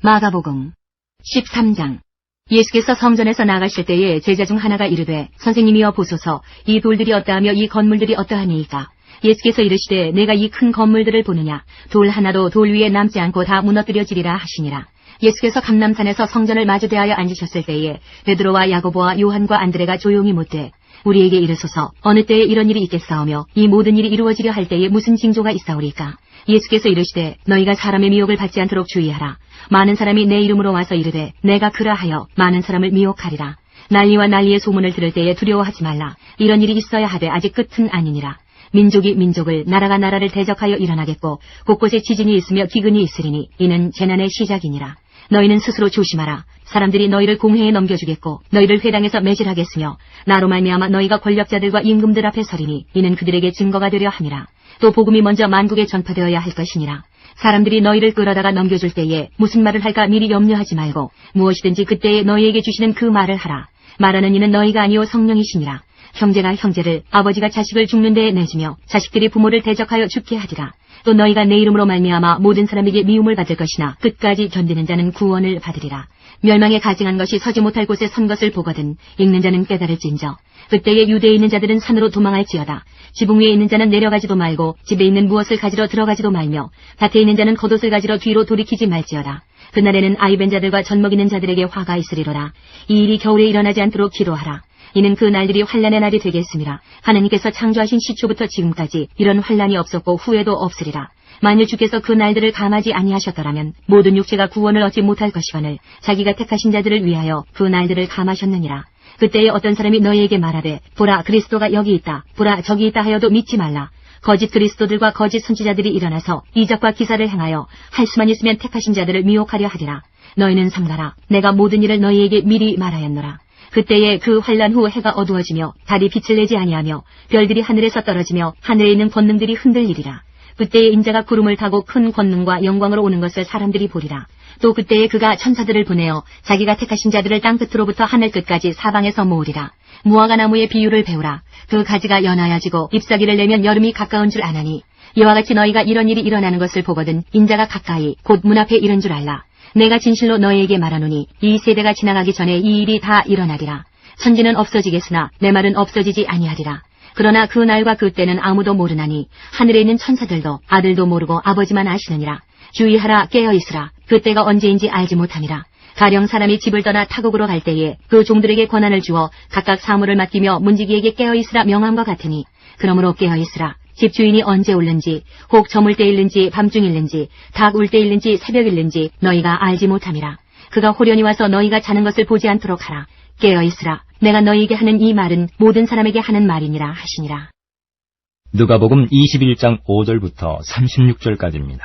마가복음 13장. 예수께서 성전에서 나가실 때에 제자 중 하나가 이르되 선생님이여 보소서 이 돌들이 어떠하며 이 건물들이 어떠하니이까. 예수께서 이르시되 내가 이 큰 건물들을 보느냐. 돌 하나도 돌 위에 남지 않고 다 무너뜨려지리라 하시니라. 예수께서 감람산에서 성전을 마주대하여 앉으셨을 때에 베드로와 야고보와 요한과 안드레가 조용히 묻되 우리에게 이르소서 어느 때에 이런 일이 있겠사오며 이 모든 일이 이루어지려 할 때에 무슨 징조가 있사오리까. 예수께서 이르시되 너희가 사람의 미혹을 받지 않도록 주의하라. 많은 사람이 내 이름으로 와서 이르되 내가 그라하여 많은 사람을 미혹하리라. 난리와 난리의 소문을 들을 때에 두려워하지 말라. 이런 일이 있어야 하되 아직 끝은 아니니라. 민족이 민족을 나라가 나라를 대적하여 일어나겠고 곳곳에 지진이 있으며 기근이 있으리니 이는 재난의 시작이니라. 너희는 스스로 조심하라. 사람들이 너희를 공회에 넘겨주겠고 너희를 회당에서 매질하겠으며 나로 말미암아 너희가 권력자들과 임금들 앞에 서리니 이는 그들에게 증거가 되려 함이라. 또 복음이 먼저 만국에 전파되어야 할 것이니라. 사람들이 너희를 끌어다가 넘겨줄 때에 무슨 말을 할까 미리 염려하지 말고 무엇이든지 그때에 너희에게 주시는 그 말을 하라. 말하는 이는 너희가 아니오 성령이시니라. 형제가 형제를 아버지가 자식을 죽는 데에 내주며 자식들이 부모를 대적하여 죽게 하리라. 또 너희가 내 이름으로 말미암아 모든 사람에게 미움을 받을 것이나 끝까지 견디는 자는 구원을 받으리라. 멸망에 가증한 것이 서지 못할 곳에 선 것을 보거든 읽는 자는 깨달을진저. 그때에 유대에 있는 자들은 산으로 도망할지어다. 지붕 위에 있는 자는 내려가지도 말고 집에 있는 무엇을 가지러 들어가지도 말며 밭에 있는 자는 겉옷을 가지러 뒤로 돌이키지 말지어다. 그날에는 아이벤 자들과 젖먹이는 자들에게 화가 있으리로라. 이 일이 겨울에 일어나지 않도록 기도하라. 이는 그 날들이 환난의 날이 되겠습니다. 하나님께서 창조하신 시초부터 지금까지 이런 환난이 없었고 후에도 없으리라. 만일 주께서 그 날들을 감하지 아니하셨더라면 모든 육체가 구원을 얻지 못할 것이거늘 자기가 택하신 자들을 위하여 그 날들을 감하셨느니라. 그때에 어떤 사람이 너희에게 말하되 보라 그리스도가 여기 있다 보라 저기 있다 하여도 믿지 말라. 거짓 그리스도들과 거짓 선지자들이 일어나서 이적과 기사를 행하여 할 수만 있으면 택하신 자들을 미혹하려 하리라. 너희는 삼가라. 내가 모든 일을 너희에게 미리 말하였노라. 그때에 그 환난 후 해가 어두워지며 달이 빛을 내지 아니하며 별들이 하늘에서 떨어지며 하늘에 있는 권능들이 흔들리리라. 그때에 인자가 구름을 타고 큰 권능과 영광으로 오는 것을 사람들이 보리라. 또 그때에 그가 천사들을 보내어 자기가 택하신 자들을 땅 끝으로부터 하늘 끝까지 사방에서 모으리라. 무화과 나무의 비유를 배우라. 그 가지가 연하여지고 잎사귀를 내면 여름이 가까운 줄 아나니 이와 같이 너희가 이런 일이 일어나는 것을 보거든 인자가 가까이 곧 문 앞에 이른 줄 알라. 내가 진실로 너희에게 말하노니 이 세대가 지나가기 전에 이 일이 다 일어나리라. 천지는 없어지겠으나 내 말은 없어지지 아니하리라. 그러나 그 날과 그 때는 아무도 모르나니 하늘에 있는 천사들도 아들도 모르고 아버지만 아시느니라. 주의하라, 깨어있으라. 그 때가 언제인지 알지 못함이라. 가령 사람이 집을 떠나 타국으로 갈 때에 그 종들에게 권한을 주어 각각 사물을 맡기며 문지기에게 깨어있으라 명함과 같으니 그러므로 깨어있으라. 집주인이 언제 올는지 혹 저물 때일는지 밤중일는지 닭 울 때일는지 새벽일는지 너희가 알지 못함이라. 그가 호련히 와서 너희가 자는 것을 보지 않도록 하라. 깨어있으라. 내가 너희에게 하는 이 말은 모든 사람에게 하는 말이니라 하시니라. 누가복음 21장 5절부터 36절까지입니다.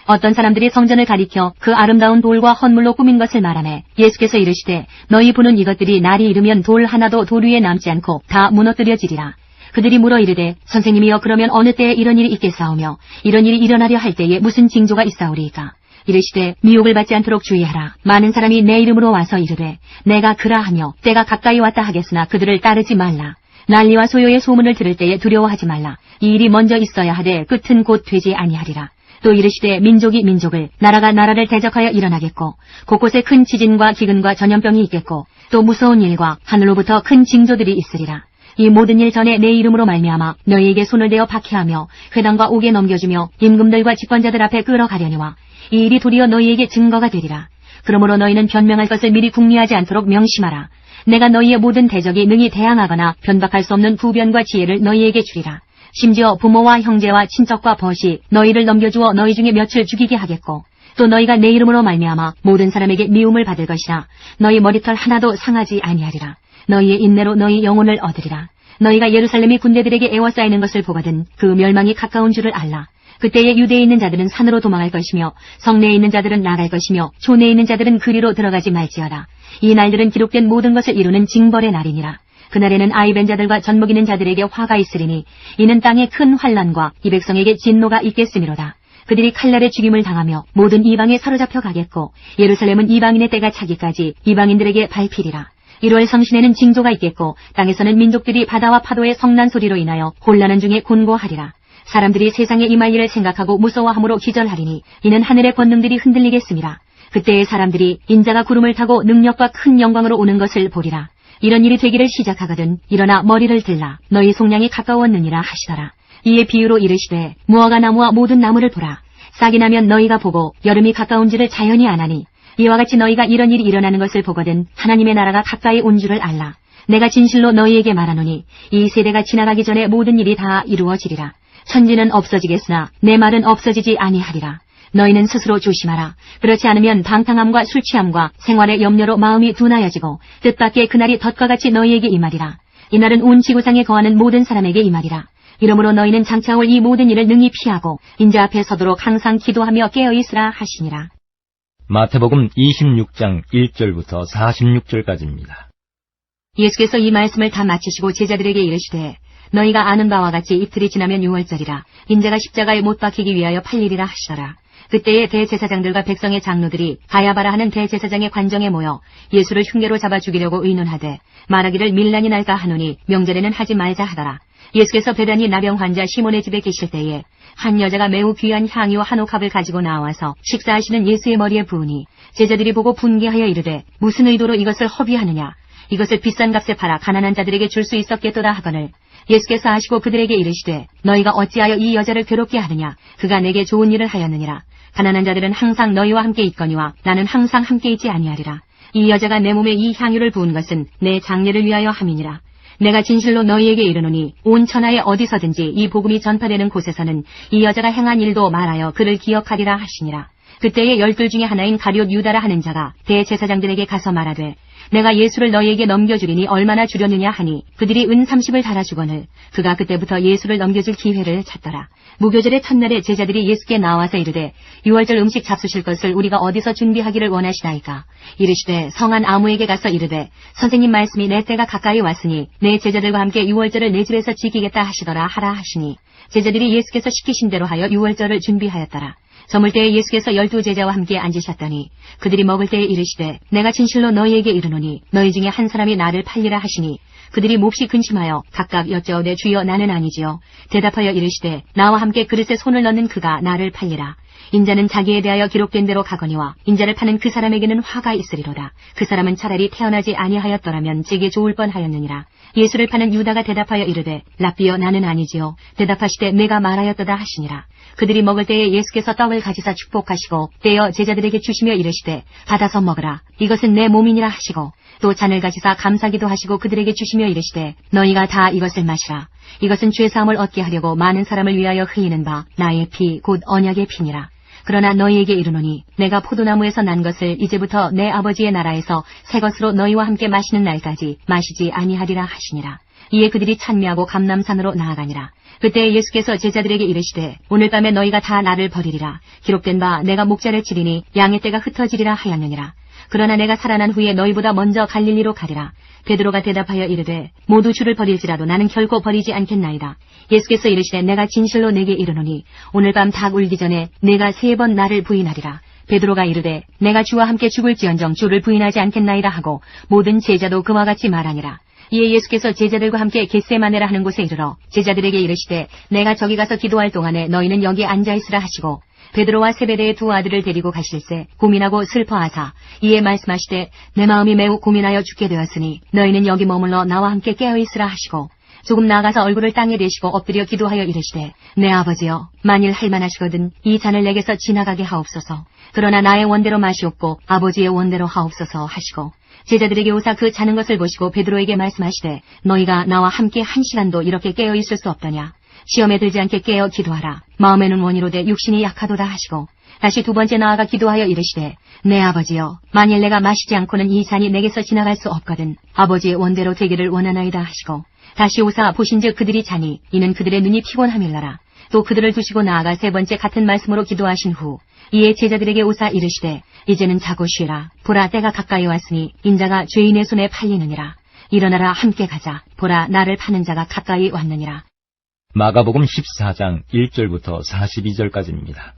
어떤 사람들이 성전을 가리켜 그 아름다운 돌과 헌물로 꾸민 것을 말하매 예수께서 이르시되 너희 보는 이것들이 날이 이르면 돌 하나도 돌 위에 남지 않고 다 무너뜨려지리라. 그들이 물어 이르되 선생님이여 그러면 어느 때에 이런 일이 있겠사오며 이런 일이 일어나려 할 때에 무슨 징조가 있사오리이까. 이르시되 미혹을 받지 않도록 주의하라. 많은 사람이 내 이름으로 와서 이르되 내가 그라하며 때가 가까이 왔다 하겠으나 그들을 따르지 말라. 난리와 소요의 소문을 들을 때에 두려워하지 말라. 이 일이 먼저 있어야 하되 끝은 곧 되지 아니하리라. 또 이르시되 민족이 민족을 나라가 나라를 대적하여 일어나겠고 곳곳에 큰 지진과 기근과 전염병이 있겠고 또 무서운 일과 하늘로부터 큰 징조들이 있으리라. 이 모든 일 전에 내 이름으로 말미암아 너희에게 손을 대어 박해하며 회당과 옥에 넘겨주며 임금들과 집권자들 앞에 끌어가려니와 이 일이 도리어 너희에게 증거가 되리라. 그러므로 너희는 변명할 것을 미리 궁리하지 않도록 명심하라. 내가 너희의 모든 대적이 능히 대항하거나 변박할 수 없는 부변과 지혜를 너희에게 주리라. 심지어 부모와 형제와 친척과 벗이 너희를 넘겨주어 너희 중에 몇을 죽이게 하겠고 또 너희가 내 이름으로 말미암아 모든 사람에게 미움을 받을 것이라. 너희 머리털 하나도 상하지 아니하리라. 너희의 인내로 너희 영혼을 얻으리라. 너희가 예루살렘이 군대들에게 애워싸이는 것을 보거든 그 멸망이 가까운 줄을 알라. 그때에 유대에 있는 자들은 산으로 도망할 것이며 성내에 있는 자들은 나갈 것이며 촌에 있는 자들은 그리로 들어가지 말지어다. 이 날들은 기록된 모든 것을 이루는 징벌의 날이니라. 그날에는 아이벤 자들과 젖먹이는 자들에게 화가 있으리니 이는 땅에 큰 환난과 이 백성에게 진노가 있겠음이로다. 그들이 칼날에 죽임을 당하며 모든 이방에 사로잡혀 가겠고 예루살렘은 이방인의 때가 차기까지 이방인들에게 밟히리라. 1월 성신에는 징조가 있겠고 땅에서는 민족들이 바다와 파도의 성난 소리로 인하여 혼란한 중에 곤고하리라. 사람들이 세상에 임할 일을 생각하고 무서워함으로 기절하리니 이는 하늘의 권능들이 흔들리겠음이라. 그때의 사람들이 인자가 구름을 타고 능력과 큰 영광으로 오는 것을 보리라. 이런 일이 되기를 시작하거든 일어나 머리를 들라. 너희 속량이 가까웠느니라 하시더라. 이에 비유로 이르시되 무화과 나무와 모든 나무를 보라. 싹이 나면 너희가 보고 여름이 가까운지를 자연히 아나니 이와 같이 너희가 이런 일이 일어나는 것을 보거든 하나님의 나라가 가까이 온 줄을 알라. 내가 진실로 너희에게 말하노니 이 세대가 지나가기 전에 모든 일이 다 이루어지리라. 천지는 없어지겠으나 내 말은 없어지지 아니하리라. 너희는 스스로 조심하라. 그렇지 않으면 방탕함과 술취함과 생활의 염려로 마음이 둔하여지고 뜻밖의 그날이 덫과 같이 너희에게 임하리라. 이날은 온 지구상에 거하는 모든 사람에게 임하리라. 이러므로 너희는 장차 올 이 모든 일을 능히 피하고 인자 앞에 서도록 항상 기도하며 깨어있으라 하시니라. 마태복음 26장 1절부터 46절까지입니다. 예수께서 이 말씀을 다 마치시고 제자들에게 이르시되 너희가 아는 바와 같이 이틀이 지나면 6월절이라 인자가 십자가에 못 박히기 위하여 팔리리라 하시더라. 그때에 대제사장들과 백성의 장로들이 가야바라 하는 대제사장의 관정에 모여 예수를 흉계로 잡아 죽이려고 의논하되 말하기를 밀란이 날까 하노니 명절에는 하지 말자 하더라. 예수께서 베다니 나병 환자 시몬의 집에 계실 때에 한 여자가 매우 귀한 향유와 한 옥합을 가지고 나와서 식사하시는 예수의 머리에 부으니 제자들이 보고 분개하여 이르되 무슨 의도로 이것을 허비하느냐. 이것을 비싼 값에 팔아 가난한 자들에게 줄 수 있었겠도다 하거늘 예수께서 아시고 그들에게 이르시되 너희가 어찌하여 이 여자를 괴롭게 하느냐. 그가 내게 좋은 일을 하였느니라. 가난한 자들은 항상 너희와 함께 있거니와 나는 항상 함께 있지 아니하리라. 이 여자가 내 몸에 이 향유를 부은 것은 내 장례를 위하여 함이니라. 내가 진실로 너희에게 이르노니 온 천하에 어디서든지 이 복음이 전파되는 곳에서는 이 여자가 행한 일도 말하여 그를 기억하리라 하시니라. 그때에 12 중에 하나인 가룟 유다라 하는 자가 대제사장들에게 가서 말하되 내가 예수를 너희에게 넘겨주리니 얼마나 주려느냐 하니 그들이 은 30을 달아주거늘 그가 그때부터 예수를 넘겨줄 기회를 찾더라. 무교절의 첫날에 제자들이 예수께 나와서 이르되 6월절 음식 잡수실 것을 우리가 어디서 준비하기를 원하시나이까. 이르시되 성한 아무에게 가서 이르되 선생님 말씀이 내 때가 가까이 왔으니 내 제자들과 함께 6월절을 내 집에서 지키겠다 하시더라 하라 하시니 제자들이 예수께서 시키신 대로 하여 6월절을 준비하였더라. 저물 때에 예수께서 12 제자와 함께 앉으셨더니 그들이 먹을 때에 이르시되 내가 진실로 너희에게 이르노니 너희 중에 한 사람이 나를 팔리라 하시니 그들이 몹시 근심하여 각각 여짜오되 주여 나는 아니지요. 대답하여 이르시되 나와 함께 그릇에 손을 넣는 그가 나를 팔리라. 인자는 자기에 대하여 기록된 대로 가거니와 인자를 파는 그 사람에게는 화가 있으리로다. 그 사람은 차라리 태어나지 아니하였더라면 제게 좋을 뻔하였느니라. 예수를 파는 유다가 대답하여 이르되 랍비여 나는 아니지요. 대답하시되 내가 말하였도다 하시니라. 그들이 먹을 때에 예수께서 떡을 가지사 축복하시고 떼어 제자들에게 주시며 이르시되 받아서 먹으라. 이것은 내 몸이니라 하시고 또 잔을 가지사 감사기도 하시고 그들에게 주시며 이르시되 너희가 다 이것을 마시라. 이것은 죄사함을 얻게 하려고 많은 사람을 위하여 흘리는 바 나의 피 곧 언약의 피니라. 그러나 너희에게 이르노니 내가 포도나무에서 난 것을 이제부터 내 아버지의 나라에서 새 것으로 너희와 함께 마시는 날까지 마시지 아니하리라 하시니라. 이에 그들이 찬미하고 감람산으로 나아가니라. 그때 예수께서 제자들에게 이르시되 오늘 밤에 너희가 다 나를 버리리라. 기록된 바 내가 목자를 치리니 양의 떼가 흩어지리라 하였느니라. 그러나 내가 살아난 후에 너희보다 먼저 갈릴리로 가리라. 베드로가 대답하여 이르되 모두 주를 버릴지라도 나는 결코 버리지 않겠나이다. 예수께서 이르시되 내가 진실로 내게 이르노니 오늘 밤 닭 울기 전에 내가 3번 나를 부인하리라. 베드로가 이르되 내가 주와 함께 죽을지언정 주를 부인하지 않겠나이다 하고 모든 제자도 그와 같이 말하니라. 이에 예수께서 제자들과 함께 겟세마네라 하는 곳에 이르러 제자들에게 이르시되 내가 저기 가서 기도할 동안에 너희는 여기 앉아있으라 하시고 베드로와 세베대의 2 아들을 데리고 가실새 고민하고 슬퍼하사 이에 말씀하시되 내 마음이 매우 고민하여 죽게 되었으니 너희는 여기 머물러 나와 함께 깨어있으라 하시고 조금 나아가서 얼굴을 땅에 대시고 엎드려 기도하여 이르시되 내 아버지여 만일 할만하시거든 이 잔을 내게서 지나가게 하옵소서. 그러나 나의 원대로 마시옵고 아버지의 원대로 하옵소서 하시고 제자들에게 오사 그 자는 것을 보시고 베드로에게 말씀하시되 너희가 나와 함께 1시간도 이렇게 깨어있을 수 없더냐. 시험에 들지 않게 깨어 기도하라. 마음에는 원이로되 육신이 약하도다 하시고 다시 2번째 나아가 기도하여 이르시되 내 아버지여 만일 내가 마시지 않고는 이 잔이 내게서 지나갈 수 없거든 아버지의 원대로 되기를 원하나이다 하시고 다시 오사 보신즉 그들이 자니 이는 그들의 눈이 피곤함일러라. 또 그들을 두시고 나아가 3번째 같은 말씀으로 기도하신 후 이에 제자들에게 오사 이르시되 이제는 자고 쉬라. 보라 때가 가까이 왔으니 인자가 죄인의 손에 팔리느니라. 일어나라 함께 가자. 보라 나를 파는 자가 가까이 왔느니라. 마가복음 14장 1절부터 42절까지입니다.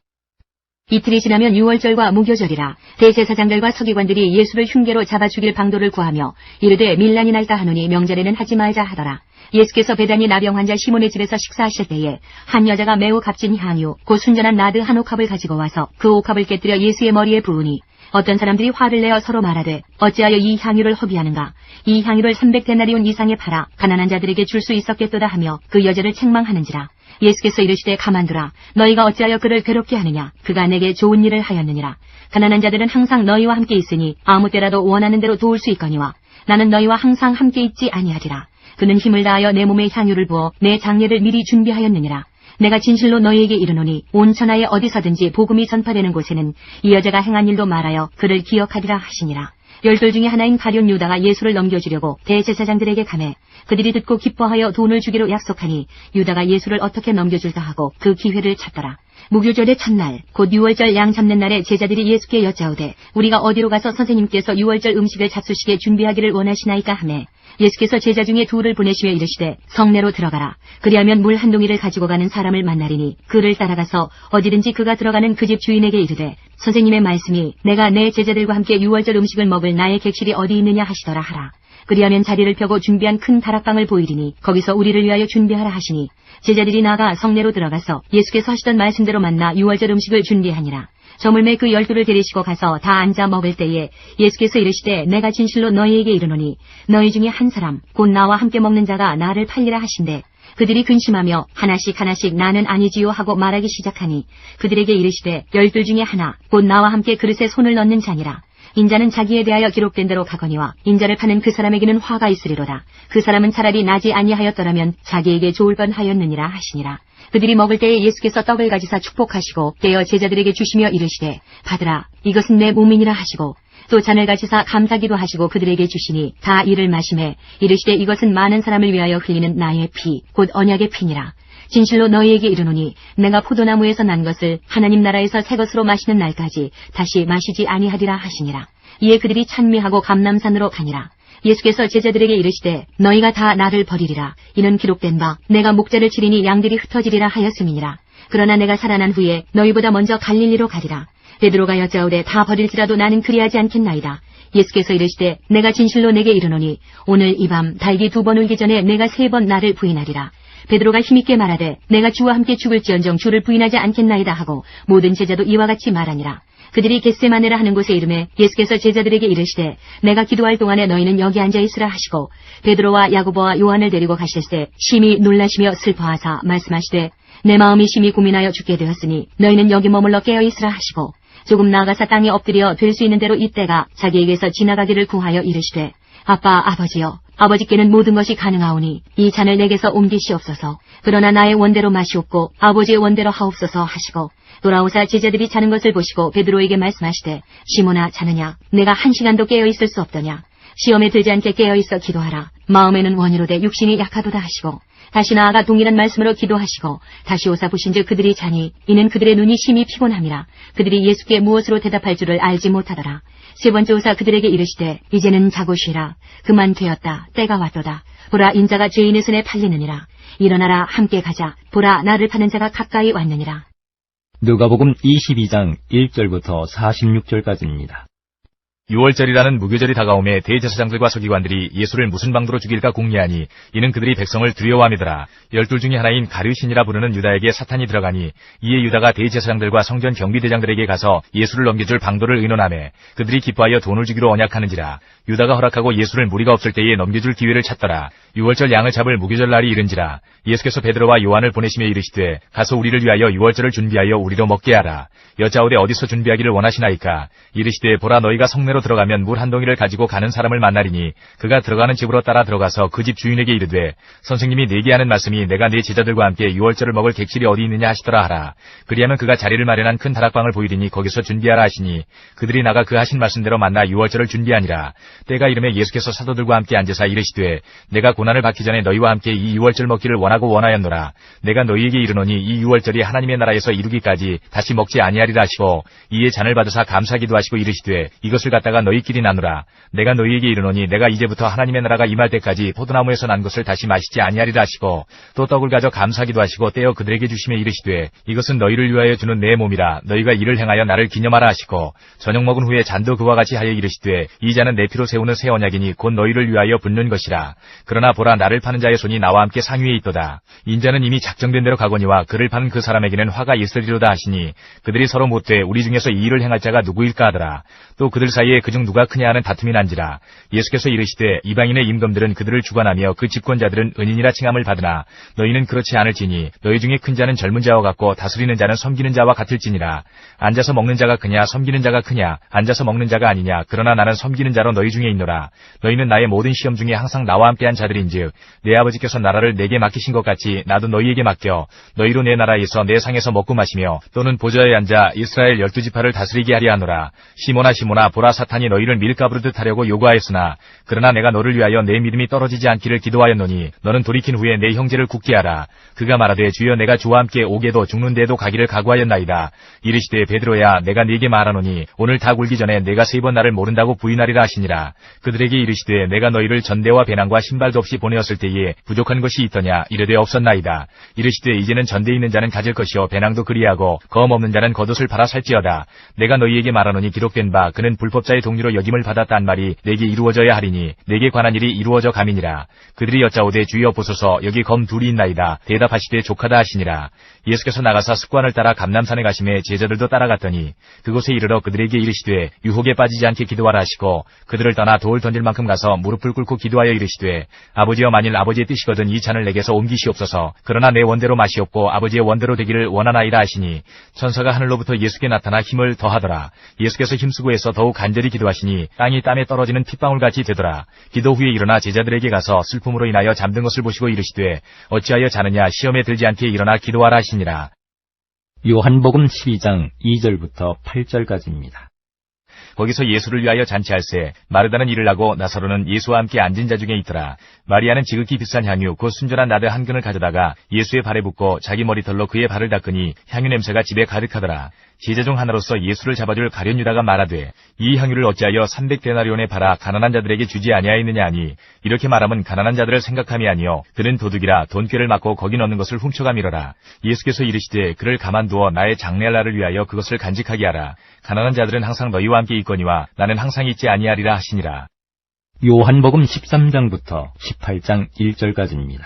이틀이 지나면 유월절과 무교절이라. 대제사장들과 서기관들이 예수를 흉계로 잡아 죽일 방도를 구하며 이르되 밀란이 날까 하노니 명절에는 하지 말자 하더라. 예수께서 베다니 나병 환자 시몬의 집에서 식사하실 때에 한 여자가 매우 값진 향유 곧 순전한 나드 한 옥합을 가지고 와서 그 옥합을 깨뜨려 예수의 머리에 부으니 어떤 사람들이 화를 내어 서로 말하되 어찌하여 이 향유를 허비하는가. 이 향유를 300데나리온 이상에 팔아 가난한 자들에게 줄 수 있었겠도다 하며 그 여자를 책망하는지라. 예수께서 이르시되 가만두라. 너희가 어찌하여 그를 괴롭게 하느냐. 그가 내게 좋은 일을 하였느니라. 가난한 자들은 항상 너희와 함께 있으니 아무 때라도 원하는 대로 도울 수 있거니와 나는 너희와 항상 함께 있지 아니하리라. 그는 힘을 다하여 내 몸에 향유를 부어 내 장례를 미리 준비하였느니라. 내가 진실로 너희에게 이르노니 온 천하에 어디서든지 복음이 전파되는 곳에는 이 여자가 행한 일도 말하여 그를 기억하리라 하시니라. 12 중에 하나인 가룟 유다가 예수를 넘겨주려고 대제사장들에게 가매 그들이 듣고 기뻐하여 돈을 주기로 약속하니 유다가 예수를 어떻게 넘겨줄까 하고 그 기회를 찾더라. 무교절의 첫날 곧 유월절 양 잡는 날에 제자들이 예수께 여짜오되 우리가 어디로 가서 선생님께서 유월절 음식을 잡수시게 준비하기를 원하시나이까 하매 예수께서 제자 중에 2를 보내시며 이르시되 성내로 들어가라. 그리하면 물 한 동이를 가지고 가는 사람을 만나리니 그를 따라가서 어디든지 그가 들어가는 그 집 주인에게 이르되 선생님의 말씀이 내가 내 제자들과 함께 유월절 음식을 먹을 나의 객실이 어디 있느냐 하시더라 하라. 그리하면 자리를 펴고 준비한 큰 다락방을 보이리니 거기서 우리를 위하여 준비하라 하시니 제자들이 나가 성내로 들어가서 예수께서 하시던 말씀대로 만나 유월절 음식을 준비하니라. 저물매 그 12를 데리시고 가서 다 앉아 먹을 때에 예수께서 이르시되 내가 진실로 너희에게 이르노니 너희 중에 한 사람 곧 나와 함께 먹는 자가 나를 팔리라 하신대 그들이 근심하며 하나씩 하나씩 나는 아니지요 하고 말하기 시작하니 그들에게 이르시되 12 중에 하나 곧 나와 함께 그릇에 손을 넣는 자니라. 인자는 자기에 대하여 기록된 대로 가거니와 인자를 파는 그 사람에게는 화가 있으리로다. 그 사람은 차라리 나지 아니하였더라면 자기에게 좋을 뻔하였느니라 하시니라. 그들이 먹을 때에 예수께서 떡을 가지사 축복하시고 떼어 제자들에게 주시며 이르시되 받으라. 이것은 내 몸이니라 하시고 또 잔을 가지사 감사기도 하시고 그들에게 주시니 다 이를 마시매 이르시되 이것은 많은 사람을 위하여 흘리는 나의 피 곧 언약의 피니라. 진실로 너희에게 이르노니 내가 포도나무에서 난 것을 하나님 나라에서 새 것으로 마시는 날까지 다시 마시지 아니하리라 하시니라. 이에 그들이 찬미하고 감람산으로 가니라. 예수께서 제자들에게 이르시되 너희가 다 나를 버리리라. 이는 기록된 바 내가 목자를 치리니 양들이 흩어지리라 하였음이니라. 그러나 내가 살아난 후에 너희보다 먼저 갈릴리로 가리라. 베드로가 여짜오되 다 버릴지라도 나는 그리하지 않겠나이다. 예수께서 이르시되 내가 진실로 내게 이르노니 오늘 이 밤 달기 2번 울기 전에 내가 3번 나를 부인하리라. 베드로가 힘있게 말하되 내가 주와 함께 죽을지언정 주를 부인하지 않겠나이다 하고 모든 제자도 이와 같이 말하니라. 그들이 겟세마네라 하는 곳에 이르매 예수께서 제자들에게 이르시되 내가 기도할 동안에 너희는 여기 앉아 있으라 하시고 베드로와 야고보와 요한을 데리고 가실새 심히 놀라시며 슬퍼하사 말씀하시되 내 마음이 심히 고민하여 죽게 되었으니 너희는 여기 머물러 깨어 있으라 하시고 조금 나아가사 땅에 엎드려 될 수 있는 대로 이때가 자기에게서 지나가기를 구하여 이르시되 아빠 아버지여 아버지께는 모든 것이 가능하오니 이 잔을 내게서 옮기시옵소서. 그러나 나의 원대로 마시옵고 아버지의 원대로 하옵소서 하시고 돌아오사 제자들이 자는 것을 보시고 베드로에게 말씀하시되 시몬아 자느냐 내가 1시간도 깨어 있을 수 없더냐. 시험에 들지 않게 깨어 있어 기도하라. 마음에는 원이로되 육신이 약하도다 하시고 다시 나아가 동일한 말씀으로 기도하시고 다시 오사 보신즉 그들이 자니 이는 그들의 눈이 심히 피곤함이라. 그들이 예수께 무엇으로 대답할 줄을 알지 못하더라. 3번째 오사 그들에게 이르시되 이제는 자고 쉬라. 그만 되었다. 때가 왔도다. 보라 인자가 죄인의 손에 팔리느니라. 일어나라 함께 가자. 보라 나를 파는 자가 가까이 왔느니라. 누가복음 22장 1절부터 46절까지입니다. 6월절이라는 무교절이 다가오매 대제사장들과 서기관들이 예수를 무슨 방도로 죽일까 궁리하니 이는 그들이 백성을 두려워함이더라. 12 중에 하나인 가룟신이라 부르는 유다에게 사탄이 들어가니 이에 유다가 대제사장들과 성전 경비대장들에게 가서 예수를 넘겨줄 방도를 의논하매 그들이 기뻐하여 돈을 주기로 언약하는지라. 유다가 허락하고 예수를 무리가 없을 때에 넘겨줄 기회를 찾더라. 6월절 양을 잡을 무교절 날이 이른지라. 예수께서 베드로와 요한을 보내시며 이르시되 가서 우리를 위하여 6월절을 준비하여 우리로 먹게 하라. 여짜오되 어디서 준비하기를 원하시나이까. 이르시되 보라 너희가 성내로 들어가면 물 한 동이를 가지고 가는 사람을 만나리니 그가 들어가는 집으로 따라 들어가서 그 집 주인에게 이르되 선생님이 내게 하는 말씀이 내가 네 제자들과 함께 6월절을 먹을 객실이 어디 있느냐 하시더라 하라. 그리하면 그가 자리를 마련한 큰 다락방을 보이리니 거기서 준비하라 하시니 그들이 나가 그 하신 말씀대로 만나 6월절을 준비하니라. 때가 이르매 예수께서 사도들과 함께 앉으사 이르시되 내가 고난을 받기 전에 너희와 함께 이 6월절 먹기를 원하고 원하였노라. 내가 너희에게 이르노니 이 6월절이 하나님의 나라에서 이루기까지 다시 먹지 아니하리라 하시고 이에 잔을 받으사 감사기도 하시고 이르시되 이것을 갖다가 너희끼리 나누라. 내가 너희에게 이르노니 내가 이제부터 하나님의 나라가 임할 때까지 포도나무에서 난 것을 다시 마시지 아니하리라 하시고 또 떡을 가져 감사기도 하시고 떼어 그들에게 주시며 이르시되 이것은 너희를 위하여 주는 내 몸이라. 너희가 이를 행하여 나를 기념하라 하시고 저녁 먹은 후에 잔도 그와 같이 하여 이르시되 이 잔은 내 피로 세우는 새 언약이니 곧 너희를 위하여 붓는 것이라. 그러나 보라 나를 파는 자의 손이 나와 함께 상위에 있도다. 인자는 이미 작정된 대로 가거니와 그를 파는 그 사람에게는 화가 있으리로다 하시니 그들이 서로 묻되 우리 중에서 이 일을 행할 자가 누구일까 하더라. 또 그들 사이에 그중 누가 크냐 하는 다툼이 난지라. 예수께서 이르시되 이방인의 임금들은 그들을 주관하며 그 집권자들은 은인이라 칭함을 받으나 너희는 그렇지 않을지니 너희 중에 큰 자는 젊은 자와 같고 다스리는 자는 섬기는 자와 같을지니라. 앉아서 먹는 자가 크냐 섬기는 자가 크냐. 앉아서 먹는 자가 아니냐. 그러나 나는 섬기는 자로 너희 중에 있노라. 너희는 나의 모든 시험 중에 항상 나와 함께한 자들인즉 내 아버지께서 나라를 내게 맡기신 것 같이 나도 너희에게 맡겨 너희로 내 나라에서 내 상에서 먹고 마시며 또는 보좌에 앉아 이스라엘 12지파를 다스리게 하리 하노라. 시몬아 시몬아 보라 사탄이 너희를 밀가부르듯 하려고 요구하였으나 그러나 내가 너를 위하여 내 믿음이 떨어지지 않기를 기도하였노니 너는 돌이킨 후에 내 형제를 굳게 하라. 그가 말하되 주여 내가 주와 함께 오게도 죽는 데도 가기를 각오하였나이다. 이르시되 베드로야 내가 네게 말하노니 오늘 닭 울기 전에 내가 3번 나를 모른다고 부인하리라 하시니라. 그들에게 이르시되 내가 너희를 전대와 배낭과 신발도 없이 보내었을 때에 부족한 것이 있더냐. 이르되 없었나이다. 이르시되 이제는 전대 있는 자는 가질 것이요 배낭도 그리하고 검 없는 자는 겉옷을 팔아 살지어다. 내가 너희에게 말하노니 기록된 바 그는 불법자의 동료로 역임을 받았단 말이 내게 이루어져야 하리니 내게 관한 일이 이루어져 감이니라. 그들이 여짜오되 주여 보소서 여기 검 둘이 있나이다. 대답하시되 족하다 하시니라. 예수께서 나가사 습관을 따라 감람산에 가심에 제자들도 따라갔더니 그곳에 이르러 그들에게 이르시되 유혹에 빠지지 않게 기도하라 하시고 그들을 떠나 돌 던질 만큼 가서 무릎을 꿇고 기도하여 이르시되 아버지여 만일 아버지의 뜻이거든 이 잔을 내게서 옮기시옵소서. 그러나 내 원대로 마시옵고 아버지의 원대로 되기를 원하나이다 하시니 천사가 하늘로부터 예수께 나타나 힘을 더하더라. 예수께서 힘쓰고 해서 더욱 간절히 기도하시니 땅이 땀에 떨어지는 핏방울같이 되더라. 기도 후에 일어나 제자들에게 가서 슬픔으로 인하여 잠든 것을 보시고 이르시되 어찌하여 자느냐 시험에 들지 않게 일어나 기도하라 하시니라. 요한복음 12장 2절부터 8절까지입니다. 거기서 예수를 위하여 잔치할세 마르다는 일을 하고 나사로는 예수와 함께 앉은 자 중에 있더라. 마리아는 지극히 비싼 향유 곧 순전한 나드 한 근을 가져다가 예수의 발에 붓고 자기 머리털로 그의 발을 닦으니 향유 냄새가 집에 가득하더라. 제자 중 하나로서 예수를 잡아줄 가룟 유다가 말하되 이 향유를 어찌하여 300데나리온에 팔아 가난한 자들에게 주지 아니하였느냐 하니 이렇게 말하면 가난한 자들을 생각함이 아니요 그는 도둑이라 돈꾀를 맞고 거기 넣는 것을 훔쳐감이러라. 예수께서 이르시되 그를 가만두어 나의 장래할 날을 위하여 그것을 간직하게 하라. 가난한 자들은 항상 너희와 함께 있거니와 나는 항상 있지 아니하리라 하시니라. 요한복음 13장부터 18장 1절까지입니다.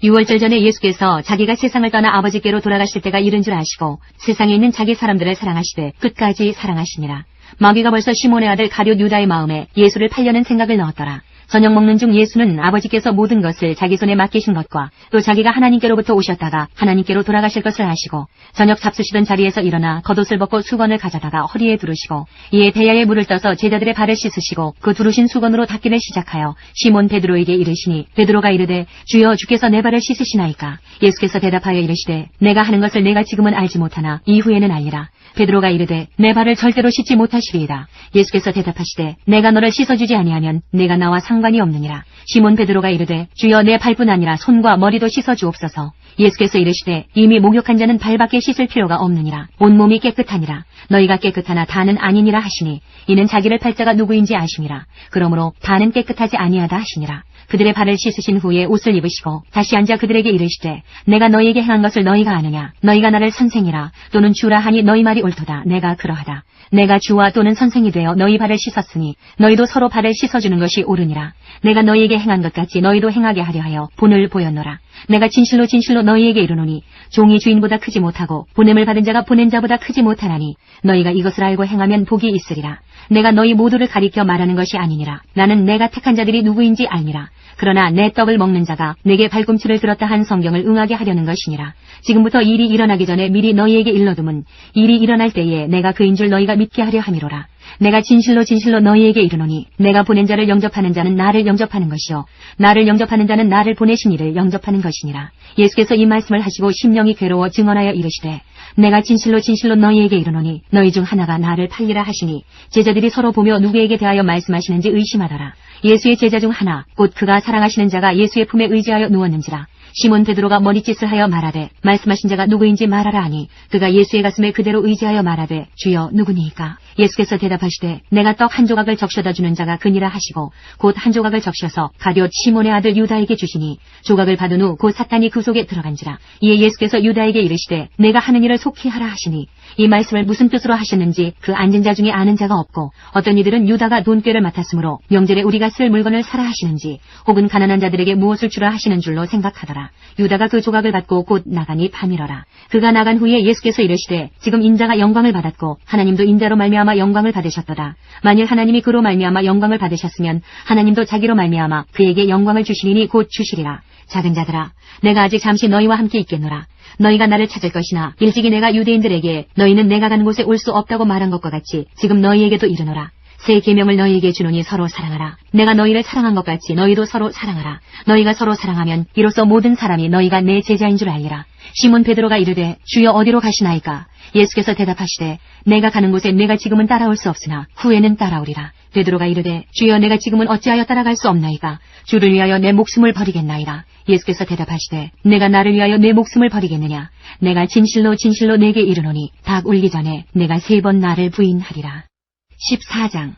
6월절 전에 예수께서 자기가 세상을 떠나 아버지께로 돌아가실 때가 이른 줄 아시고 세상에 있는 자기 사람들을 사랑하시되 끝까지 사랑하시니라. 마귀가 벌써 시몬의 아들 가룟 유다의 마음에 예수를 팔려는 생각을 넣었더라. 저녁 먹는 중 예수는 아버지께서 모든 것을 자기 손에 맡기신 것과 또 자기가 하나님께로부터 오셨다가 하나님께로 돌아가실 것을 아시고 저녁 잡수시던 자리에서 일어나 겉옷을 벗고 수건을 가져다가 허리에 두르시고 이에 대야에 물을 떠서 제자들의 발을 씻으시고 그 두르신 수건으로 닦기를 시작하여 시몬 베드로에게 이르시니 베드로가 이르되 주여 주께서 내 발을 씻으시나이까. 예수께서 대답하여 이르시되 내가 하는 것을 내가 지금은 알지 못하나 이후에는 알리라. 베드로가 이르되 내 발을 절대로 씻지 못하시리이다. 예수께서 대답하시되 내가 너를 씻어주지 아니하면 내가 나와 상관이 없느니라. 시몬 베드로가 이르되 주여 내 발뿐 아니라 손과 머리도 씻어주옵소서. 예수께서 이르시되 이미 목욕한 자는 발밖에 씻을 필요가 없느니라. 온몸이 깨끗하니라. 너희가 깨끗하나 다는 아니니라 하시니 이는 자기를 팔 자가 누구인지 아심이라. 그러므로 다는 깨끗하지 아니하다 하시니라. 그들의 발을 씻으신 후에 옷을 입으시고 다시 앉아 그들에게 이르시되 내가 너희에게 행한 것을 너희가 아느냐. 너희가 나를 선생이라 또는 주라 하니 너희 말이 옳도다. 내가 그러하다. 내가 주와 또는 선생이 되어 너희 발을 씻었으니 너희도 서로 발을 씻어주는 것이 옳으니라. 내가 너희에게 행한 것 같이 너희도 행하게 하려 하여 본을 보였노라. 내가 진실로 진실로 너희에게 이르노니 종이 주인보다 크지 못하고 보냄을 받은 자가 보낸 자보다 크지 못하나니 너희가 이것을 알고 행하면 복이 있으리라. 내가 너희 모두를 가리켜 말하는 것이 아니니라. 나는 내가 택한 자들이 누구인지 알니라. 그러나 내 떡을 먹는 자가 내게 발꿈치를 들었다 한 성경을 응하게 하려는 것이니라. 지금부터 일이 일어나기 전에 미리 너희에게 일러둠은 일이 일어날 때에 내가 그인 줄 너희가 믿게 하려 함이로라. 내가 진실로 진실로 너희에게 이르노니 내가 보낸 자를 영접하는 자는 나를 영접하는 것이요 나를 영접하는 자는 나를 보내신 이를 영접하는 것이니라. 예수께서 이 말씀을 하시고 심령이 괴로워 증언하여 이르시되 내가 진실로 진실로 너희에게 이르노니 너희 중 하나가 나를 팔리라 하시니 제자들이 서로 보며 누구에게 대하여 말씀하시는지 의심하더라. 예수의 제자 중 하나 곧 그가 사랑하시는 자가 예수의 품에 의지하여 누웠는지라. 시몬 베드로가 머리짓을 하여 말하되 말씀하신 자가 누구인지 말하라 하니 그가 예수의 가슴에 그대로 의지하여 말하되 주여 누구니이까. 예수께서 대답하시되 내가 떡 한 조각을 적셔다 주는 자가 그니라 하시고 곧 한 조각을 적셔서 가룟 시몬의 아들 유다에게 주시니 조각을 받은 후 곧 사탄이 그 속에 들어간지라. 이에 예수께서 유다에게 이르시되 내가 하는 일을 속히 하라 하시니 이 말씀을 무슨 뜻으로 하셨는지 그 앉은 자 중에 아는 자가 없고 어떤 이들은 유다가 돈꾀를 맡았으므로 명절에 우리가 쓸 물건을 사라 하시는지 혹은 가난한 자들에게 무엇을 주라 하시는 줄로 생각하더라. 유다가 그 조각을 받고 곧 나가니 밤이러라. 그가 나간 후에 예수께서 이르시되 지금 인자가 영광을 받았고 하나님도 인자로 말미암아 영광을 받으셨도다. 만일 하나님이 그로 말미암아 영광을 받으셨으면 하나님도 자기로 말미암아 그에게 영광을 주시리니 곧 주시리라. 작은 자들아 내가 아직 잠시 너희와 함께 있겠노라. 너희가 나를 찾을 것이나 일찍이 내가 유대인들에게 너희는 내가 가는 곳에 올 수 없다고 말한 것과 같이 지금 너희에게도 이르노라. 새 계명을 너희에게 주노니 서로 사랑하라. 내가 너희를 사랑한 것 같이 너희도 서로 사랑하라. 너희가 서로 사랑하면 이로써 모든 사람이 너희가 내 제자인 줄 알리라. 시몬 베드로가 이르되 주여 어디로 가시나이까. 예수께서 대답하시되 내가 가는 곳에 내가 지금은 따라올 수 없으나 후에는 따라오리라. 베드로가 이르되 주여 내가 지금은 어찌하여 따라갈 수 없나이까. 주를 위하여 내 목숨을 버리겠나이다. 예수께서 대답하시되 내가 나를 위하여 내 목숨을 버리겠느냐. 내가 진실로 진실로 내게 이르노니 닭 울기 전에 내가 3번 나를 부인하리라. 14장.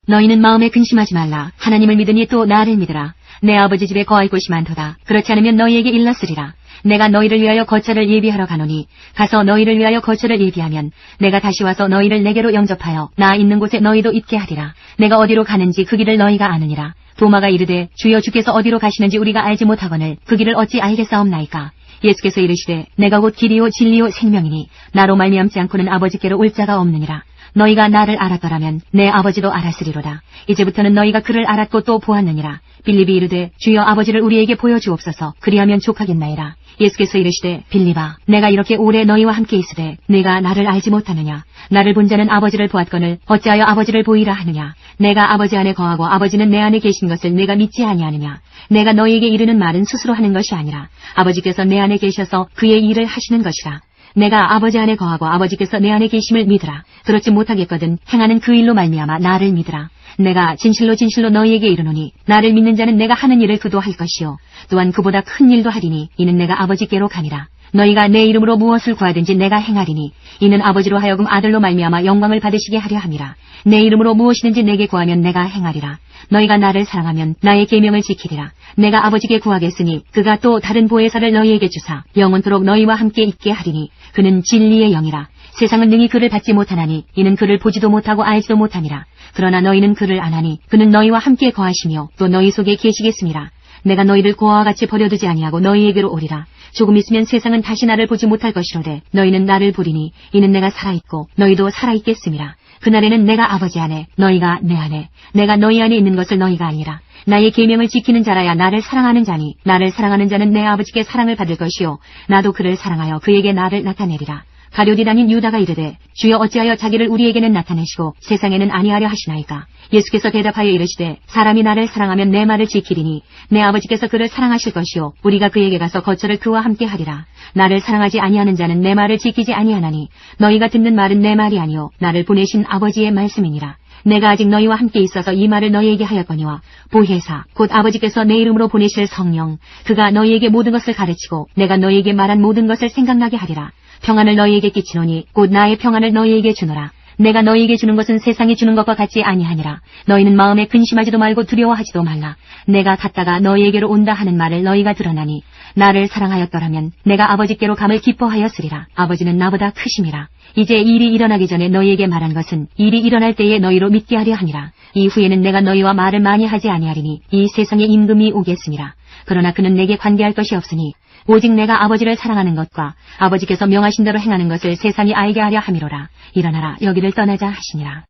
너희는 마음에 근심하지 말라. 하나님을 믿으니 또 나를 믿으라. 내 아버지 집에 거할 곳이 많도다. 그렇지 않으면 너희에게 일렀으리라. 내가 너희를 위하여 거처를 예비하러 가노니 가서 너희를 위하여 거처를 예비하면 내가 다시 와서 너희를 내게로 영접하여 나 있는 곳에 너희도 있게 하리라. 내가 어디로 가는지 그 길을 너희가 아느니라. 도마가 이르되 주여 주께서 어디로 가시는지 우리가 알지 못하거늘 그 길을 어찌 알겠사옵나이까. 예수께서 이르시되 내가 곧 길이요 진리요 생명이니 나로 말미암지 않고는 아버지께로 올 자가 없느니라. 너희가 나를 알았더라면 내 아버지도 알았으리로다. 이제부터는 너희가 그를 알았고 또 보았느니라. 빌립이 이르되 주여 아버지를 우리에게 보여주옵소서. 그리하면 족하겠나이다. 예수께서 이르시되 빌립아 내가 이렇게 오래 너희와 함께 있으되 내가 나를 알지 못하느냐. 나를 본 자는 아버지를 보았거늘 어찌하여 아버지를 보이라 하느냐. 내가 아버지 안에 거하고 아버지는 내 안에 계신 것을 내가 믿지 아니하느냐. 내가 너희에게 이르는 말은 스스로 하는 것이 아니라 아버지께서 내 안에 계셔서 그의 일을 하시는 것이라. 내가 아버지 안에 거하고 아버지께서 내 안에 계심을 믿으라. 그렇지 못하겠거든 행하는 그 일로 말미암아 나를 믿으라. 내가 진실로 진실로 너희에게 이르노니 나를 믿는 자는 내가 하는 일을 그도 할 것이요 또한 그보다 큰 일도 하리니 이는 내가 아버지께로 가니라. 너희가 내 이름으로 무엇을 구하든지 내가 행하리니 이는 아버지로 하여금 아들로 말미암아 영광을 받으시게 하려 함이라. 내 이름으로 무엇이든지 내게 구하면 내가 행하리라. 너희가 나를 사랑하면 나의 계명을 지키리라. 내가 아버지께 구하겠으니 그가 또 다른 보혜사를 너희에게 주사 영원토록 너희와 함께 있게 하리니 그는 진리의 영이라. 세상은 능히 그를 받지 못하나니 이는 그를 보지도 못하고 알지도 못함이라. 그러나 너희는 그를 아나니 그는 너희와 함께 거하시며 또 너희 속에 계시겠음이라. 내가 너희를 고아와 같이 버려두지 아니하고 너희에게로 오리라. 조금 있으면 세상은 다시 나를 보지 못할 것이로되 너희는 나를 보리니 이는 내가 살아있고 너희도 살아있겠음이라. 그날에는 내가 아버지 안에 너희가 내 안에 내가 너희 안에 있는 것을 너희가 아니라. 나의 계명을 지키는 자라야 나를 사랑하는 자니 나를 사랑하는 자는 내 아버지께 사랑을 받을 것이요 나도 그를 사랑하여 그에게 나를 나타내리라. 가룟이 다닌 유다가 이르되 주여 어찌하여 자기를 우리에게는 나타내시고 세상에는 아니하려 하시나이까. 예수께서 대답하여 이르시되 사람이 나를 사랑하면 내 말을 지키리니 내 아버지께서 그를 사랑하실 것이요 우리가 그에게 가서 거처를 그와 함께 하리라. 나를 사랑하지 아니하는 자는 내 말을 지키지 아니하나니 너희가 듣는 말은 내 말이 아니요 나를 보내신 아버지의 말씀이니라. 내가 아직 너희와 함께 있어서 이 말을 너희에게 하였거니와 보혜사 곧 아버지께서 내 이름으로 보내실 성령 그가 너희에게 모든 것을 가르치고 내가 너희에게 말한 모든 것을 생각나게 하리라. 평안을 너희에게 끼치노니 곧 나의 평안을 너희에게 주노라. 내가 너희에게 주는 것은 세상이 주는 것과 같지 아니하니라. 너희는 마음에 근심하지도 말고 두려워하지도 말라. 내가 갔다가 너희에게로 온다 하는 말을 너희가 들었나니 나를 사랑하였더라면 내가 아버지께로 감을 기뻐하였으리라. 아버지는 나보다 크심이라. 이제 일이 일어나기 전에 너희에게 말한 것은 일이 일어날 때에 너희로 믿게 하려 함이라. 이후에는 내가 너희와 말을 많이 하지 아니하리니 이 세상에 임금이 오겠음이라. 그러나 그는 내게 관계할 것이 없으니 오직 내가 아버지를 사랑하는 것과 아버지께서 명하신 대로 행하는 것을 세상이 알게 하려 함이로라. 일어나라 여기를 떠나자 하시니라.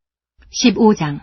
15장.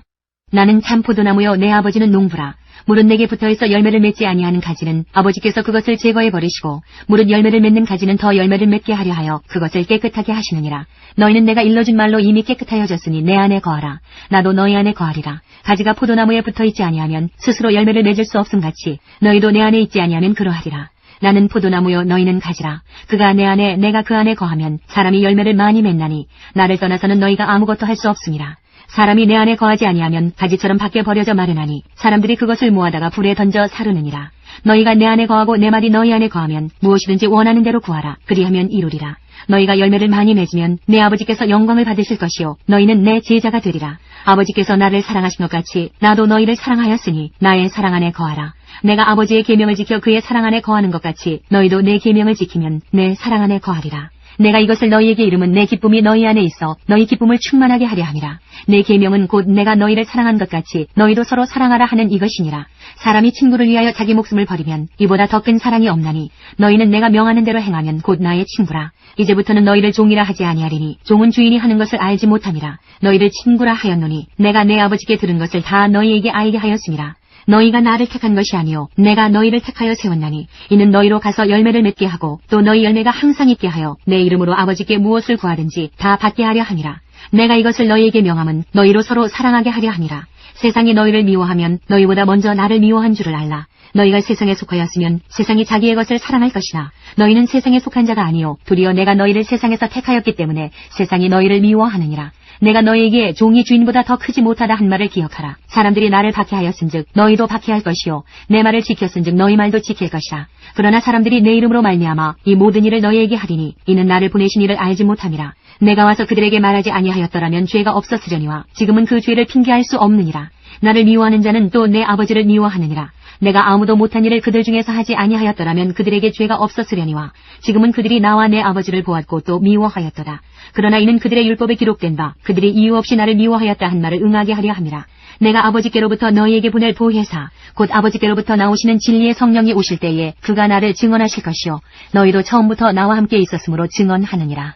나는 참 포도나무요 내 아버지는 농부라. 무릇 내게 붙어있어 열매를 맺지 아니하는 가지는 아버지께서 그것을 제거해 버리시고 무릇 열매를 맺는 가지는 더 열매를 맺게 하려 하여 그것을 깨끗하게 하시느니라. 너희는 내가 일러준 말로 이미 깨끗하여졌으니 내 안에 거하라. 나도 너희 안에 거하리라. 가지가 포도나무에 붙어있지 아니하면 스스로 열매를 맺을 수 없음같이 너희도 내 안에 있지 아니하면 그러하리라. 나는 포도나무요 너희는 가지라. 그가 내 안에 내가 그 안에 거하면 사람이 열매를 많이 맺나니 나를 떠나서는 너희가 아무것도 할 수 없음이라. 사람이 내 안에 거하지 아니하면 가지처럼 밖에 버려져 마르나니 사람들이 그것을 모아다가 불에 던져 사르느니라. 너희가 내 안에 거하고 내 말이 너희 안에 거하면 무엇이든지 원하는 대로 구하라. 그리하면 이루리라. 너희가 열매를 많이 맺으면 내 아버지께서 영광을 받으실 것이요 너희는 내 제자가 되리라. 아버지께서 나를 사랑하신 것 같이 나도 너희를 사랑하였으니 나의 사랑 안에 거하라. 내가 아버지의 계명을 지켜 그의 사랑 안에 거하는 것 같이 너희도 내 계명을 지키면 내 사랑 안에 거하리라. 내가 이것을 너희에게 이름은 내 기쁨이 너희 안에 있어 너희 기쁨을 충만하게 하려 함이라. 내 계명은 곧 내가 너희를 사랑한 것 같이 너희도 서로 사랑하라 하는 이것이니라. 사람이 친구를 위하여 자기 목숨을 버리면 이보다 더 큰 사랑이 없나니 너희는 내가 명하는 대로 행하면 곧 나의 친구라. 이제부터는 너희를 종이라 하지 아니하리니 종은 주인이 하는 것을 알지 못함이라. 너희를 친구라 하였노니 내가 내 아버지께 들은 것을 다 너희에게 알게 하였음이라. 너희가 나를 택한 것이 아니요 내가 너희를 택하여 세웠나니 이는 너희로 가서 열매를 맺게 하고 또 너희 열매가 항상 있게 하여 내 이름으로 아버지께 무엇을 구하든지 다 받게 하려 함이라. 내가 이것을 너희에게 명함은 너희로 서로 사랑하게 하려 함이라. 세상이 너희를 미워하면 너희보다 먼저 나를 미워한 줄을 알라. 너희가 세상에 속하였으면 세상이 자기의 것을 사랑할 것이나 너희는 세상에 속한 자가 아니요 도리어 내가 너희를 세상에서 택하였기 때문에 세상이 너희를 미워하느니라. 내가 너희에게 종이 주인보다 더 크지 못하다 한 말을 기억하라. 사람들이 나를 박해하였은즉 너희도 박해할 것이요 내 말을 지켰은즉 너희 말도 지킬 것이라. 그러나 사람들이 내 이름으로 말미암아 이 모든 일을 너희에게 하리니 이는 나를 보내신 이를 알지 못함이라. 내가 와서 그들에게 말하지 아니하였더라면 죄가 없었으려니와 지금은 그 죄를 핑계할 수 없느니라. 나를 미워하는 자는 또 내 아버지를 미워하느니라. 내가 아무도 못한 일을 그들 중에서 하지 아니하였더라면 그들에게 죄가 없었으려니와 지금은 그들이 나와 내 아버지를 보았고 또 미워하였도다. 그러나 이는 그들의 율법에 기록된 바 그들이 이유 없이 나를 미워하였다 한 말을 응하게 하려 함이라. 내가 아버지께로부터 너희에게 보낼 보혜사 곧 아버지께로부터 나오시는 진리의 성령이 오실 때에 그가 나를 증언하실 것이요 너희도 처음부터 나와 함께 있었으므로 증언하느니라.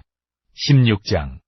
16장.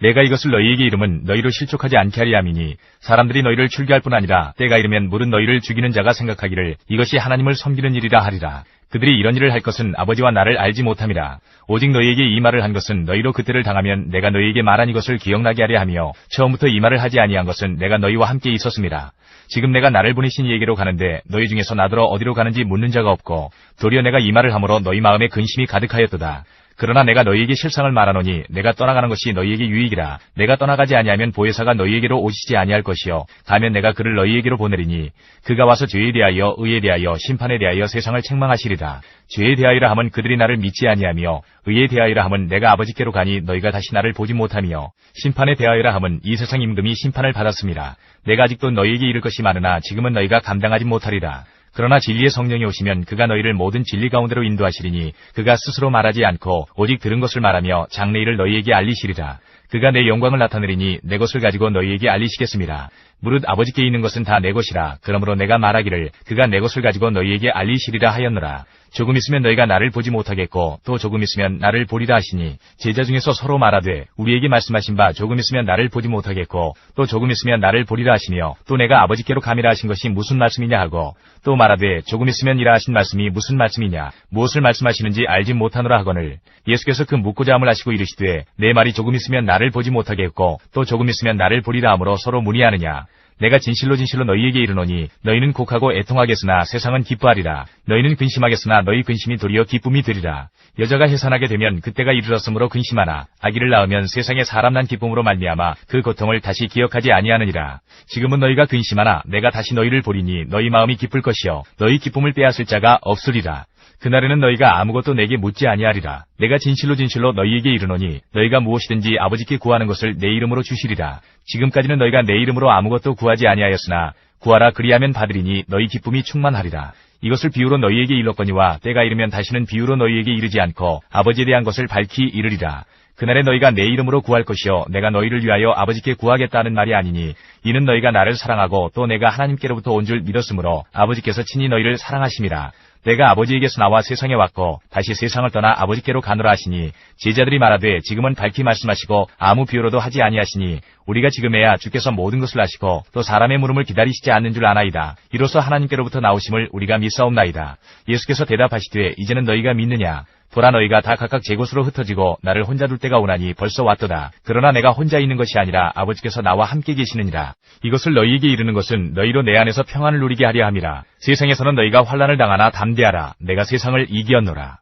내가 이것을 너희에게 이름은 너희로 실족하지 않게 하리 함이니 사람들이 너희를 출교할 뿐 아니라 때가 이르면 무릇 너희를 죽이는 자가 생각하기를 이것이 하나님을 섬기는 일이라 하리라. 그들이 이런 일을 할 것은 아버지와 나를 알지 못함이라. 오직 너희에게 이 말을 한 것은 너희로 그때를 당하면 내가 너희에게 말한 이것을 기억나게 하려 하며 처음부터 이 말을 하지 아니한 것은 내가 너희와 함께 있었음이라. 지금 내가 나를 보내신 이에게로 가는데 너희 중에서 나더러 어디로 가는지 묻는 자가 없고 도리어 내가 이 말을 함으로 너희 마음에 근심이 가득하였도다. 그러나 내가 너희에게 실상을 말하노니 내가 떠나가는 것이 너희에게 유익이라. 내가 떠나가지 아니하면 보혜사가 너희에게로 오시지 아니할 것이요 가면 내가 그를 너희에게로 보내리니 그가 와서 죄에 대하여 의에 대하여 심판에 대하여 세상을 책망하시리라. 죄에 대하여라 함은 그들이 나를 믿지 아니하며 의에 대하여라 함은 내가 아버지께로 가니 너희가 다시 나를 보지 못하며 심판에 대하여라 함은 이 세상 임금이 심판을 받았음이라. 내가 아직도 너희에게 이를 것이 많으나 지금은 너희가 감당하지 못하리라. 그러나 진리의 성령이 오시면 그가 너희를 모든 진리 가운데로 인도하시리니 그가 스스로 말하지 않고 오직 들은 것을 말하며 장래일을 너희에게 알리시리라. 그가 내 영광을 나타내리니 내 것을 가지고 너희에게 알리시겠습니다. 무릇 아버지께 있는 것은 다 내 것이라. 그러므로 내가 말하기를 그가 내 것을 가지고 너희에게 알리시리라 하였노라. 조금 있으면 너희가 나를 보지 못하겠고 또 조금 있으면 나를 보리라 하시니 제자 중에서 서로 말하되 우리에게 말씀하신 바 조금 있으면 나를 보지 못하겠고 또 조금 있으면 나를 보리라 하시며 또 내가 아버지께로 가미라 하신 것이 무슨 말씀이냐 하고 또 말하되 조금 있으면 이라 하신 말씀이 무슨 말씀이냐 무엇을 말씀하시는지 알지 못하노라 하거늘 예수께서 그 묻고자 함을 하시고 이르시되 내 말이 조금 있으면 나를 보지 못하겠고 또 조금 있으면 나를 보리라 하므로 서로 문의하느냐. 내가 진실로 진실로 너희에게 이르노니 너희는 곡하고 애통하겠으나 세상은 기뻐하리라. 너희는 근심하겠으나 너희 근심이 도리어 기쁨이 되리라. 여자가 해산하게 되면 그때가 이르렀으므로 근심하나 아기를 낳으면 세상에 사람 난 기쁨으로 말미암아 그 고통을 다시 기억하지 아니하느니라. 지금은 너희가 근심하나 내가 다시 너희를 보리니 너희 마음이 기쁠 것이요 너희 기쁨을 빼앗을 자가 없으리라. 그날에는 너희가 아무것도 내게 묻지 아니하리라. 내가 진실로 진실로 너희에게 이르노니 너희가 무엇이든지 아버지께 구하는 것을 내 이름으로 주시리라. 지금까지는 너희가 내 이름으로 아무것도 구하지 아니하였으나 구하라 그리하면 받으리니 너희 기쁨이 충만하리라. 이것을 비유로 너희에게 일렀거니와 때가 이르면 다시는 비유로 너희에게 이르지 않고 아버지에 대한 것을 밝히 이르리라. 그날에 너희가 내 이름으로 구할 것이요 내가 너희를 위하여 아버지께 구하겠다는 말이 아니니 이는 너희가 나를 사랑하고 또 내가 하나님께로부터 온 줄 믿었으므로 아버지께서 친히 너희를 사랑하심이라. 내가 아버지에게서 나와 세상에 왔고 다시 세상을 떠나 아버지께로 가노라 하시니 제자들이 말하되 지금은 밝히 말씀하시고 아무 비유로도 하지 아니하시니 우리가 지금에야 주께서 모든 것을 아시고 또 사람의 물음을 기다리시지 않는 줄 아나이다. 이로써 하나님께로부터 나오심을 우리가 믿사옵나이다. 예수께서 대답하시되 이제는 너희가 믿느냐. 보라 너희가 다 각각 제 곳으로 흩어지고 나를 혼자 둘 때가 오나니 벌써 왔도다. 그러나 내가 혼자 있는 것이 아니라 아버지께서 나와 함께 계시느니라. 이것을 너희에게 이르는 것은 너희로 내 안에서 평안을 누리게 하려 함이라. 세상에서는 너희가 환난을 당하나 담대하라. 내가 세상을 이기었노라.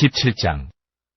17장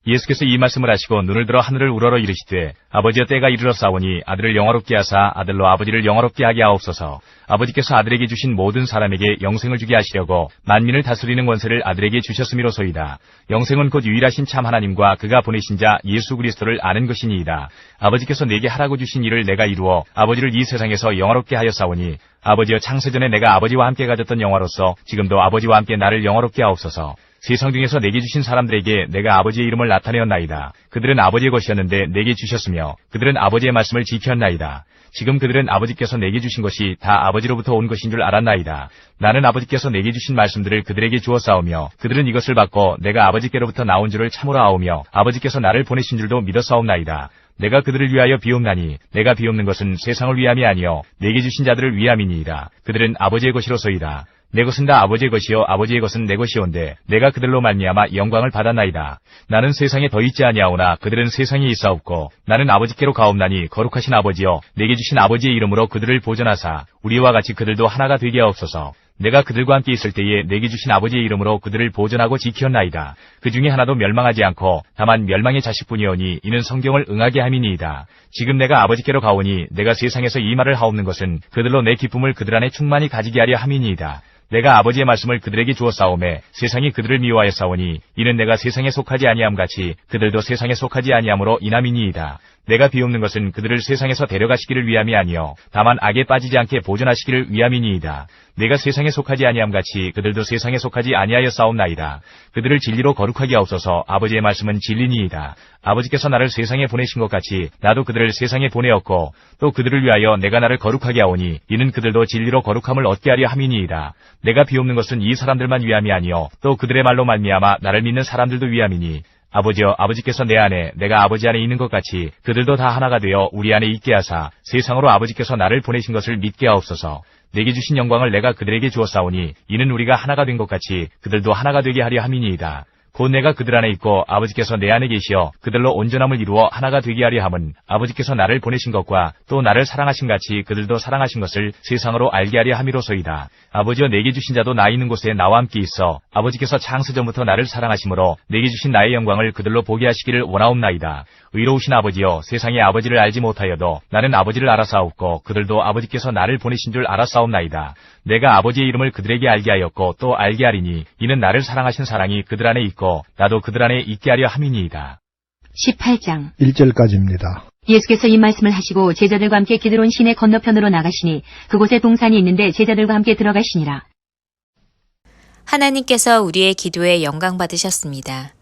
예수께서 이 말씀을 하시고 눈을 들어 하늘을 우러러 이르시되 아버지여 때가 이르렀사오니 아들을 영화롭게 하사 아들로 아버지를 영화롭게 하게 하옵소서. 아버지께서 아들에게 주신 모든 사람에게 영생을 주게 하시려고 만민을 다스리는 권세를 아들에게 주셨음이로소이다. 영생은 곧 유일하신 참 하나님과 그가 보내신 자 예수 그리스도를 아는 것이니이다. 아버지께서 내게 하라고 주신 일을 내가 이루어 아버지를 이 세상에서 영화롭게 하였사오니 아버지여 창세전에 내가 아버지와 함께 가졌던 영화로서 지금도 아버지와 함께 나를 영화롭게 하옵소서. 세상 중에서 내게 주신 사람들에게 내가 아버지의 이름을 나타내었나이다. 그들은 아버지의 것이었는데 내게 주셨으며 그들은 아버지의 말씀을 지켰나이다. 지금 그들은 아버지께서 내게 주신 것이 다 아버지로부터 온 것인 줄 알았나이다. 나는 아버지께서 내게 주신 말씀들을 그들에게 주었사오며 그들은 이것을 받고 내가 아버지께로부터 나온 줄을 참으로 아오며 아버지께서 나를 보내신 줄도 믿었사옵나이다. 내가 그들을 위하여 비옵나니 내가 비옵는 것은 세상을 위함이 아니요 내게 주신 자들을 위함이니이다. 그들은 아버지의 것이로소이다. 내 것은 다 아버지의 것이요 아버지의 것은 내 것이온데 내가 그들로 말미암아 영광을 받았나이다. 나는 세상에 더 있지 아니하오나 그들은 세상에 있사옵고 나는 아버지께로 가옵나니 거룩하신 아버지여 내게 주신 아버지의 이름으로 그들을 보존하사 우리와 같이 그들도 하나가 되게 하옵소서. 내가 그들과 함께 있을 때에 내게 주신 아버지의 이름으로 그들을 보존하고 지켰나이다. 그 중에 하나도 멸망하지 않고 다만 멸망의 자식뿐이오니 이는 성경을 응하게 함이니이다. 지금 내가 아버지께로 가오니 내가 세상에서 이 말을 하옵는 것은 그들로 내 기쁨을 그들 안에 충만히 가지게 하려 함이니이다. 내가 아버지의 말씀을 그들에게 주었사오매 세상이 그들을 미워하였사오니 이는 내가 세상에 속하지 아니함 같이 그들도 세상에 속하지 아니함으로 인함이니이다. 내가 비옵는 것은 그들을 세상에서 데려가시기를 위함이 아니요 다만 악에 빠지지 않게 보존하시기를 위함이니이다. 내가 세상에 속하지 아니함 같이 그들도 세상에 속하지 아니하였사옵나이다. 그들을 진리로 거룩하게 하옵소서. 아버지의 말씀은 진리니이다. 아버지께서 나를 세상에 보내신 것 같이 나도 그들을 세상에 보내었고 또 그들을 위하여 내가 나를 거룩하게 하오니 이는 그들도 진리로 거룩함을 얻게 하려 함이니이다. 내가 비옵는 것은 이 사람들만 위함이 아니요 또 그들의 말로 말미암아 나를 믿는 사람들도 위함이니 아버지여 아버지께서 내 안에 내가 아버지 안에 있는 것 같이 그들도 다 하나가 되어 우리 안에 있게 하사 세상으로 아버지께서 나를 보내신 것을 믿게 하옵소서. 내게 주신 영광을 내가 그들에게 주었사오니 이는 우리가 하나가 된 것 같이 그들도 하나가 되게 하려 함이니이다. 곧 내가 그들 안에 있고 아버지께서 내 안에 계시어 그들로 온전함을 이루어 하나가 되게 하려 함은 아버지께서 나를 보내신 것과 또 나를 사랑하신 같이 그들도 사랑하신 것을 세상으로 알게 하려 함이로소이다. 아버지여 내게 주신 자도 나 있는 곳에 나와 함께 있어 아버지께서 창세전부터 나를 사랑하심으로 내게 주신 나의 영광을 그들로 보게 하시기를 원하옵나이다. 의로우신 아버지여 세상이 아버지를 알지 못하여도 나는 아버지를 알아사옵고 그들도 아버지께서 나를 보내신 줄 알아사옵나이다. 내가 아버지의 이름을 그들에게 알게 하였고 또 알게 하리니 이는 나를 사랑하신 사랑이 그들 안에 있고 나도 그들 안에 있게 하려 함이니이다. 18장 1절까지입니다. 예수께서 이 말씀을 하시고 제자들과 함께 기드론 시내 건너편으로 나가시니 그곳에 동산이 있는데 제자들과 함께 들어가시니라. 하나님께서 우리의 기도에 영광 받으셨습니다.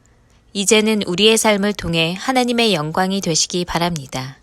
이제는 우리의 삶을 통해 하나님의 영광이 되시기 바랍니다.